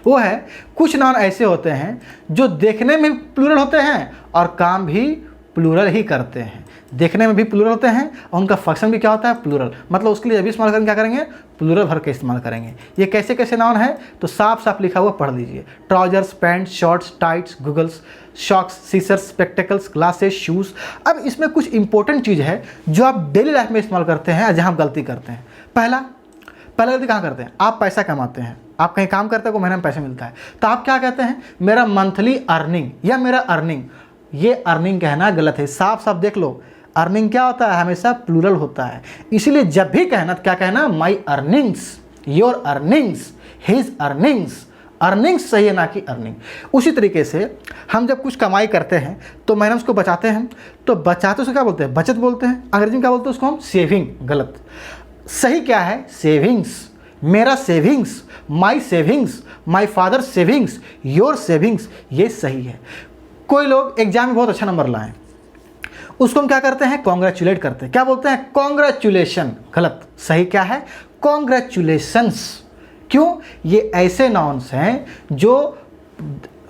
वो है, कुछ नाउन ऐसे होते हैं जो देखने में प्लूरल होते हैं और काम भी प्लूरल ही करते हैं। देखने में भी प्लूरल होते हैं और उनका फंक्शन भी क्या होता है, प्लूरल। मतलब उसके लिए जब भी इस्तेमाल करेंगे क्या करेंगे, प्लूरल भर के इस्तेमाल करेंगे। ये कैसे कैसे नाउन है तो साफ साफ लिखा हुआ पढ़ लीजिए। Trousers, pants, shorts, tights, goggles, socks, scissors, spectacles, glasses, shoes. अब इसमें कुछ इंपॉर्टेंट चीज़ है जो आप डेली लाइफ में इस्तेमाल करते हैं, जहाँ आप गलती करते हैं। पहला गलती कहाँ करते हैं, आप पैसा कमाते हैं, आप कहीं काम करते हैं, को महीने में पैसा मिलता है, तो आप क्या कहते हैं, मेरा मंथली अर्निंग या मेरा अर्निंग। ये अर्निंग कहना गलत है, साफ साफ देख लो। अर्निंग क्या होता है, हमेशा प्लूरल होता है। इसीलिए जब भी कहना तो क्या कहना, my earnings, your earnings, his earnings. Earnings सही है, ना कि अर्निंग। उसी तरीके से हम जब कुछ कमाई करते हैं तो महीने उसको बचाते हैं, तो बचाते उसको क्या बोलते हैं, बचत बोलते हैं। अंग्रेजी में क्या बोलते हैं उसको हम, सेविंग। गलत, सही क्या है, सेविंग्स। मेरा savings, my savings, my father savings, your savings, ये सही है। कोई लोग एग्जाम में बहुत अच्छा नंबर लाएं, उसको हम क्या करते हैं, कॉन्ग्रेचुलेट करते हैं, क्या बोलते हैं, कॉन्ग्रेचुलेशन। गलत, सही क्या है, कॉन्ग्रेचुलेशंस। क्यों, ये ऐसे नाउन्स हैं जो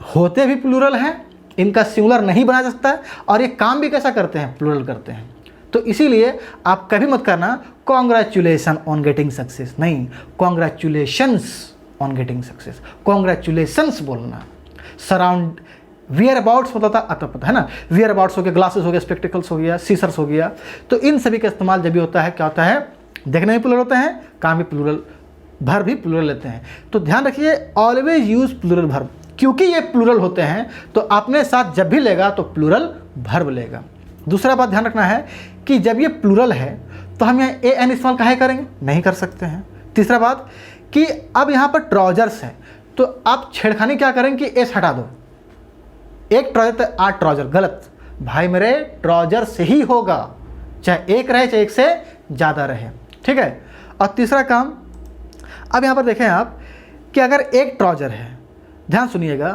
होते भी प्लूरल हैं, इनका सिंगुलर नहीं बनाया जा सकता है, और ये काम भी कैसा करते हैं, प्लूरल करते हैं। तो इसीलिए आप कभी मत करना कॉन्ग्रेचुलेशन ऑन गेटिंग सक्सेस, नहीं, congratulations on getting success. Congratulations बोलना। सराउंड, वियर अबाउट्स मतलब था आता पता है ना, वियर अबाउट्स हो गया, ग्लासेस हो गया, स्पेक्टिकल्स हो गया, सीसर्स हो गया। तो इन सभी का इस्तेमाल जब भी होता है क्या होता है, देखने में प्लूरल होते हैं, काम भी प्लूरल, भर भी प्लूरल लेते हैं। तो ध्यान रखिए, ऑलवेज यूज प्लूरल भर्ब, क्योंकि ये प्लूरल होते हैं तो अपने साथ जब भी लेगा तो प्लूरल भर्ब लेगा। दूसरा बात ध्यान रखना है कि जब ये प्लूरल है तो हम यहाँ ए एन इस्तेमाल काहे करेंगे, नहीं कर सकते हैं। तीसरा बात कि अब यहाँ पर ट्राउजर्स है तो आप छेड़खानी क्या करेंगे कि एस हटा दो, एक ट्राउजर तो 8 ट्राउजर। गलत भाई मेरे, ट्राउजर से ही होगा, चाहे एक रहे चाहे एक से ज़्यादा रहे, ठीक है। और तीसरा काम, अब यहाँ पर देखें आप कि अगर एक ट्राउजर है, ध्यान सुनिएगा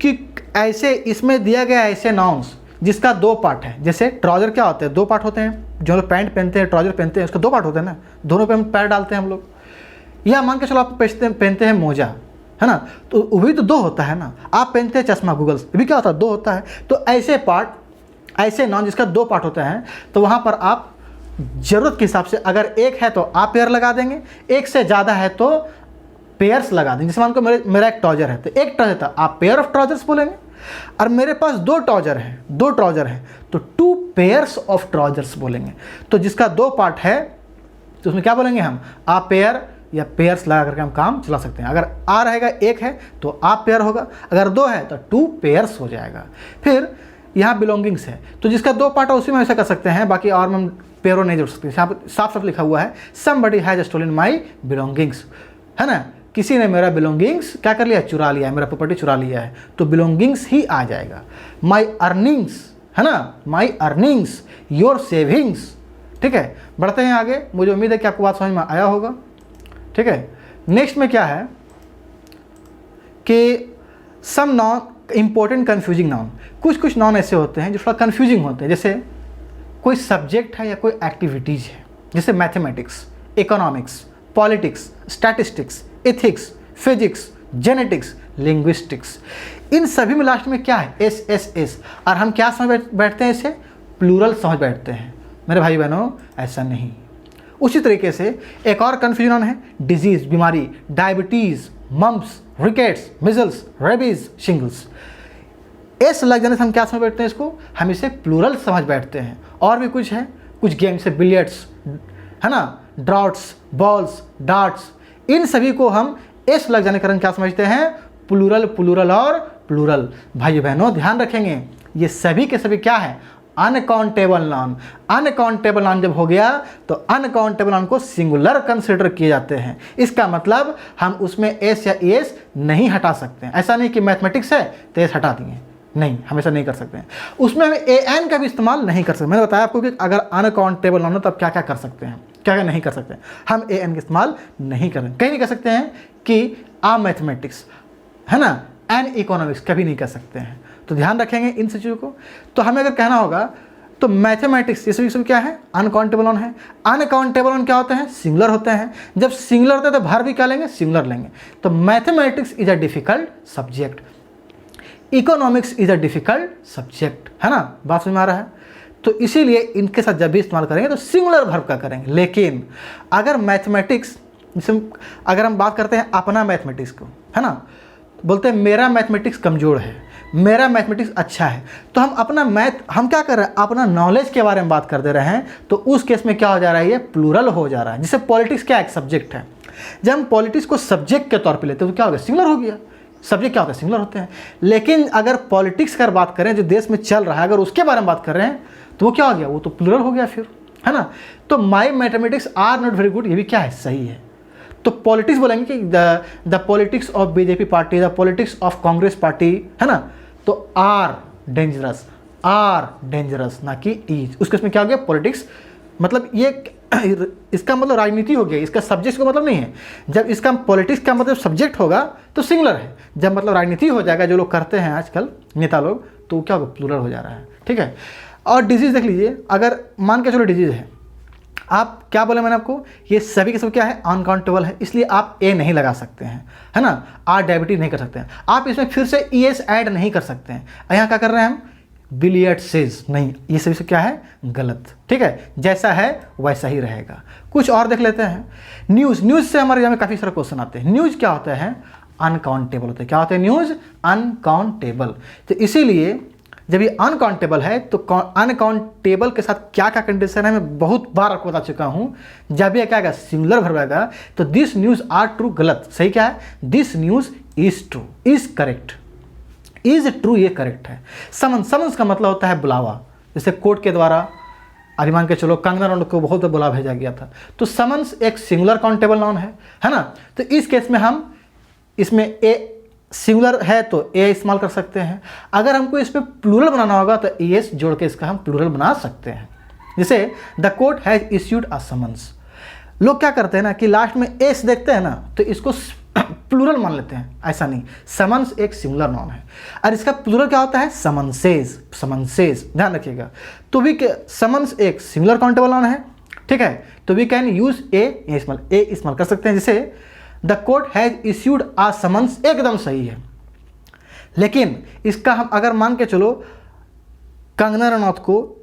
कि ऐसे इसमें दिया गया ऐसे नाउन्स जिसका 2 पार्ट है। जैसे ट्राउजर क्या होते हैं, 2 पार्ट होते हैं। जो लोग पैंट पहनते हैं, ट्राउजर पहनते हैं, उसका 2 पार्ट होते हैं ना, दोनों पे हम पैर डालते हैं हम लोग। या मान के चलो आप पहनते हैं मोजा, है ना, तो वो भी तो 2 होता है ना। आप पहनते हैं चश्मा, गूगल्स, ये भी क्या होता है, 2 होता है। तो ऐसे पार्ट, ऐसे नाउन जिसका 2 पार्ट होता है, तो वहाँ पर आप ज़रूरत के हिसाब से, अगर एक है तो आप पेयर लगा देंगे, एक से ज़्यादा है तो पेयर्स लगा देंगे। जैसे मान को मेरा एक ट्राउजर है तो एक ट्राउजर था, आप पेयर ऑफ ट्राउजर्स बोलेंगे। और मेरे पास 2 ट्राउजर हैं तो 2 पेयर्स ऑफ ट्राउजर्स बोलेंगे। तो जिसका 2 पार्ट है तो उसमें क्या बोलेंगे हम, आप पेयर या पेयर्स लगा करके हम काम चला सकते हैं। अगर आ रहेगा 1 है तो आप पेयर होगा, अगर 2 है तो 2 पेयर्स हो जाएगा। फिर यहाँ बिलोंगिंग्स है तो जिसका 2 पार्ट है उसी में ऐसा कर सकते हैं, बाकी और में हम पेयरों नहीं जोड़ सकते। यहाँ पर साफ साफ लिखा हुआ है, somebody has stolen my belongings, है ना, किसी ने मेरा बिलोंगिंग्स क्या कर लिया, चुरा लिया है, मेरा प्रॉपर्टी चुरा लिया है, तो बिलोंगिंग्स ही आ जाएगा। माई अर्निंग्स, है ना, माई अर्निंग्स, योर सेविंग्स। ठीक है, बढ़ते हैं आगे, मुझे उम्मीद है कि आपको बात समझ में आया होगा। ठीक है, नेक्स्ट में क्या है कि some non important confusing noun, कुछ नाउन ऐसे होते हैं जो थोड़ा कन्फ्यूजिंग होते हैं, जैसे कोई सब्जेक्ट है या कोई एक्टिविटीज़ है, जैसे mathematics, economics, politics, statistics, ethics, physics, genetics, linguistics. इन सभी में लास्ट में क्या है, एस एस एस, और हम क्या समझ बैठते हैं, इसे प्लूरल समझ बैठते हैं। मेरे भाई बहनों, ऐसा नहीं। उसी तरीके से एक और कन्फ्यूजन है, डिजीज़, बीमारी, diabetes, mumps, rickets, measles, rabies, shingles. S लग जाने से हम क्या समझ बैठते हैं, इसको हम इसे प्लूरल समझ बैठते हैं। और भी कुछ है, कुछ गेम से बिलियर्ड्स, है ना, ड्राउट्स, बॉल्स, डार्ट्स, इन सभी को हम एस लग जाने के कारण क्या समझते हैं, प्लूरल, प्लूरल और प्लूरल। भाई बहनों ध्यान रखेंगे, ये सभी के सभी क्या है, अनकाउंटेबल नाउन। अनकाउंटेबल नाउन जब हो गया तो अनकाउंटेबल नाउन को सिंगुलर कंसिडर किए जाते हैं। इसका मतलब हम उसमें एस या एस नहीं हटा सकते हैं। ऐसा नहीं कि मैथमेटिक्स है तो एस हटा दिए, नहीं, हमेशा नहीं कर सकते हैं। उसमें हम ए एन का भी इस्तेमाल नहीं कर सकते। मैंने बताया आपको कि अगर अनकाउंटेबल नाउन हो तो आप क्या क्या कर सकते हैं, क्या क्या नहीं कर सकते हैं। हम ए एन का इस्तेमाल नहीं करें, कहीं नहीं कर सकते हैं कि आ मैथमेटिक्स, है ना, एन इकोनॉमिक्स, कभी नहीं कर सकते हैं। तो ध्यान रखेंगे इन चीज़ों को। तो हमें अगर कहना होगा तो मैथमेटिक्स ये सभी क्या है, अनकाउंटेबल नाउन है। अनकाउंटेबल नाउन क्या होते हैं, सिंगुलर होते हैं। जब सिंगुलर होते हैं तो भार भी क्या लेंगे, सिंगुलर लेंगे। तो mathematics is a difficult subject, economics is a difficult subject, है ना, बात समझ में आ रहा है। तो इसीलिए इनके साथ जब भी इस्तेमाल करेंगे तो सिंगुलर वर्ब का करेंगे। लेकिन अगर मैथमेटिक्स, जैसे अगर हम बात करते हैं अपना मैथमेटिक्स को, है ना, बोलते हैं मेरा मैथमेटिक्स कमज़ोर है, मेरा मैथमेटिक्स अच्छा है, तो हम अपना हम क्या कर रहे हैं, अपना नॉलेज के बारे में बात कर दे रहे हैं। तो उस केस में क्या हो जा रहा है, ये प्लूरल हो जा रहा है। जैसे पॉलिटिक्स क्या एक सब्जेक्ट है, जब हम पॉलिटिक्स को सब्जेक्ट के तौर पे लेते हैं तो क्या हो गया, सिंगुलर हो गया। सब्जेक्ट क्या होता है, सिंगुलर होते हैं। लेकिन अगर पॉलिटिक्स की बात करें जो देश में चल रहा है, अगर उसके बारे में बात कर रहे हैं तो वो क्या हो गया, वो तो प्लूरल हो गया फिर, है ना। तो my mathematics are not very good, ये भी क्या है, सही है। तो पॉलिटिक्स बोलेंगे कि the politics of BJP party, the politics of Congress party, है ना। तो आर डेंजरस, ना कि इज। उसके उसमें क्या हो गया, पॉलिटिक्स, मतलब ये इसका मतलब राजनीति हो गया, इसका सब्जेक्ट का मतलब नहीं है। जब इसका पॉलिटिक्स का मतलब सब्जेक्ट होगा तो सिंगुलर है, जब मतलब राजनीति हो जाएगा, जो लोग करते हैं आजकल नेता लोग, तो क्या होगा, प्लूरल हो जा रहा है। ठीक है। और डिजीज़ देख लीजिए, अगर मान के चलो डिजीज़ है, आप क्या बोले मैंने आपको, ये सभी के सब क्या है, अनकाउंटेबल है, इसलिए आप ए नहीं लगा सकते हैं, है ना। आर डायबिटीज नहीं कर सकते हैं। आप इसमें फिर से ई एस ऐड नहीं कर सकते हैं। यहाँ क्या कर रहे हैं हम, बिलियर्ड सेज, नहीं, ये सभी से क्या है, गलत। ठीक है, जैसा है वैसा ही रहेगा। कुछ और देख लेते हैं। न्यूज़ से हमारे यहाँ में काफ़ी सारे क्वेश्चन आते हैं। न्यूज़ क्या होता है, अनकाउंटेबल होता है। क्या होता है, न्यूज़ अनकाउंटेबल। तो इसीलिए जब ये अनकाउंटेबल है तो अनकाउंटेबल के साथ क्या क्या कंडीशन है, मैं बहुत बार आपको बता चुका हूँ। जब ये क्या आएगा, सिंगुलर वर्ब आएगा, तो दिस न्यूज़ आर ट्रू, गलत। सही क्या है, this news is true, is correct, is true, ये करेक्ट है। समन्स का मतलब होता है बुलावा, जैसे कोर्ट के द्वारा अभी मान के चलो कंगना रनौत को बहुत बुला भेजा गया था, तो समन्स एक सिंगुलर काउंटेबल नाउन है ना। तो इस केस में हम इसमें ए सिंगुलर है तो ए इस्तेमाल कर सकते हैं। अगर हमको इसमें प्लूरल बनाना होगा तो ए एस जोड़ के इसका हम प्लूरल बना सकते हैं। जैसे the court has issued a summons. लोग क्या करते हैं ना कि लास्ट में एस देखते हैं ना तो इसको प्लूरल मान लेते हैं, ऐसा नहीं। समन्स एक सिंगुलर नाउन है और इसका प्लूरल क्या होता है, समन्सेज, ध्यान रखिएगा। तो भी समन्स एक सिंगुलर काउंटेबल नाउन है, ठीक है। तो वी कैन यूज ए इस्तेमाल कर सकते हैं। जैसे the court has issued a summons, एकदम सही है। लेकिन इसका हम अगर मान के चलो कंगना रनौत को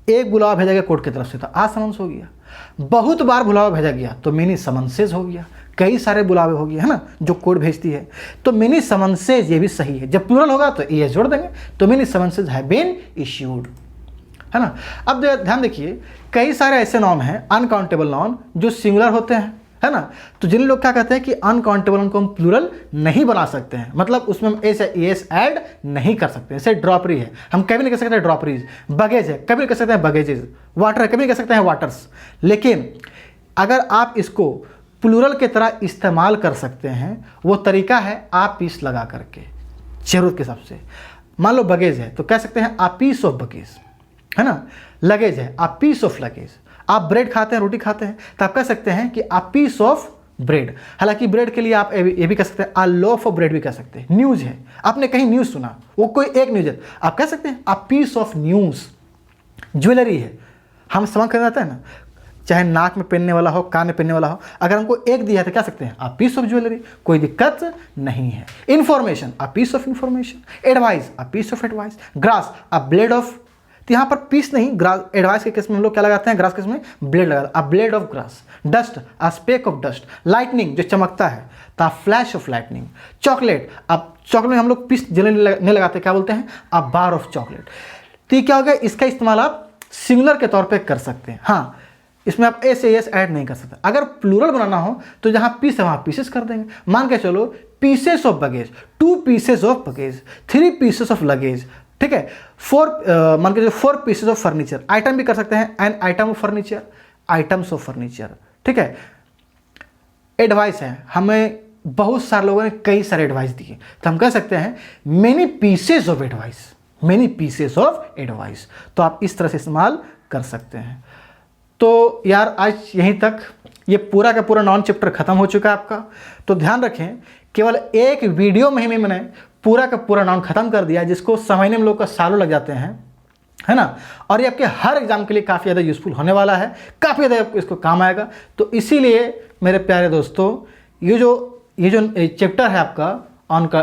एक बुलावा भेजा गया कोर्ट की तरफ से तो आ समन्स हो गया। बहुत बार बुलावा भेजा गया तो मिनी समन्सेज हो गया। कई सारे बुलावे हो गए, है ना, जो कोर्ट भेजती है, तो मिनी समन्सेज ये भी सही है। जब प्लूरल होगा तो ए जोड़ देंगे, तो मिनी समन्सेज हैव बीन इश्यूड, है ना। अब ध्यान देखिए, कई सारे ऐसे नाउन हैं अनकाउंटेबल नाउन जो सिंगुलर होते हैं, है ना। तो जिन लोग क्या कहते हैं कि अनकाउंटेबल उनको हम प्लूरल नहीं बना सकते हैं, मतलब उसमें हम एस या एस ऐड नहीं कर सकते। जैसे ड्रॉपरी है, हम कभी नहीं कह सकते ड्रॉपरीज। बगेज है, कभी नहीं कह सकते हैं बगेजेज। वाटर है, कभी नहीं कह सकते हैं वाटर्स। लेकिन अगर आप इसको प्लूरल के तरह इस्तेमाल कर सकते हैं, वो तरीका है आप पीस लगा करके, जरूरत के हिसाब से। मान लो बगेज है तो कह सकते हैं अ पीस ऑफ बगेज, है ना। लगेज है अ पीस ऑफ लगेज। आप ब्रेड खाते हैं, रोटी खाते हैं, तो आप कह सकते हैं कि अ पीस ऑफ ब्रेड। हालांकि ब्रेड के लिए आप ये भी कह सकते हैं अ लोफ ऑफ ब्रेड भी कह सकते हैं। न्यूज़ है, आपने कहीं न्यूज़ सुना, वो कोई एक न्यूज़ है, आप कह सकते हैं a piece of news. Jewellery है, हम सामान खरीदना आता है ना, चाहे नाक में पहनने वाला हो, कान में पहनने वाला हो, अगर हमको एक दिया है तो क्या सकते हैं अ पीस ऑफ ज्वेलरी, कोई दिक्कत नहीं है। Information a piece of information. Advice a piece of advice. Grass a blade of, तो यहाँ पर पीस नहीं, ग्रास एडवाइस के केस में हम लोग क्या लगाते हैं, ग्रास के केस में ब्लेड लगाते हैं, अ blade of grass. Dust a speck of dust. Lightning जो चमकता है, तो a flash of lightning. Chocolate, अब चॉकलेट में हम लोग पीस जनरली नहीं लगाते, क्या बोलते हैं अ बार ऑफ चॉकलेट। तो ये क्या हो गया, इसका इस्तेमाल आप सिंगुलर के तौर पे कर सकते हैं। हाँ, इसमें आप एस ऐड नहीं कर सकते। अगर प्लूरल बनाना हो तो जहां पीस है वहां पीसेस कर देंगे। मान के चलो pieces of baggage, 2 pieces of baggage, 3 pieces of luggage, ठीक है। 4 मान के चलो 4 पीसेस ऑफ फर्नीचर। आइटम भी कर सकते हैं, an item of furniture, items of furniture, ठीक है। एडवाइस है, हमें बहुत सारे लोगों ने कई सारे एडवाइस दिए, तो हम कह सकते हैं many pieces of advice, many pieces of advice. तो आप इस तरह से इस्तेमाल कर सकते हैं। तो यार आज यहीं तक, ये पूरा का पूरा नॉन चैप्टर खत्म हो चुका है आपका। तो ध्यान रखें, केवल एक वीडियो में ही मैंने पूरा का पूरा नॉन खत्म कर दिया, जिसको समझने में लोग का सालों लग जाते हैं, है ना। और ये आपके हर एग्जाम के लिए काफ़ी ज़्यादा यूजफुल होने वाला है, काफ़ी ज़्यादा इसको काम आएगा। तो इसीलिए मेरे प्यारे दोस्तों, ये जो चैप्टर है आपका ऑन का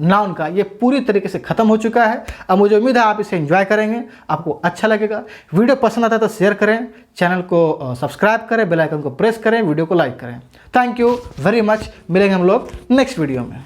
नाउन का, ये पूरी तरीके से खत्म हो चुका है। अब मुझे उम्मीद है आप इसे एंजॉय करेंगे, आपको अच्छा लगेगा। वीडियो पसंद आता है तो शेयर करें, चैनल को सब्सक्राइब करें, बेल आइकन को प्रेस करें, वीडियो को लाइक करें। Thank you very much. मिलेंगे हम लोग नेक्स्ट वीडियो में।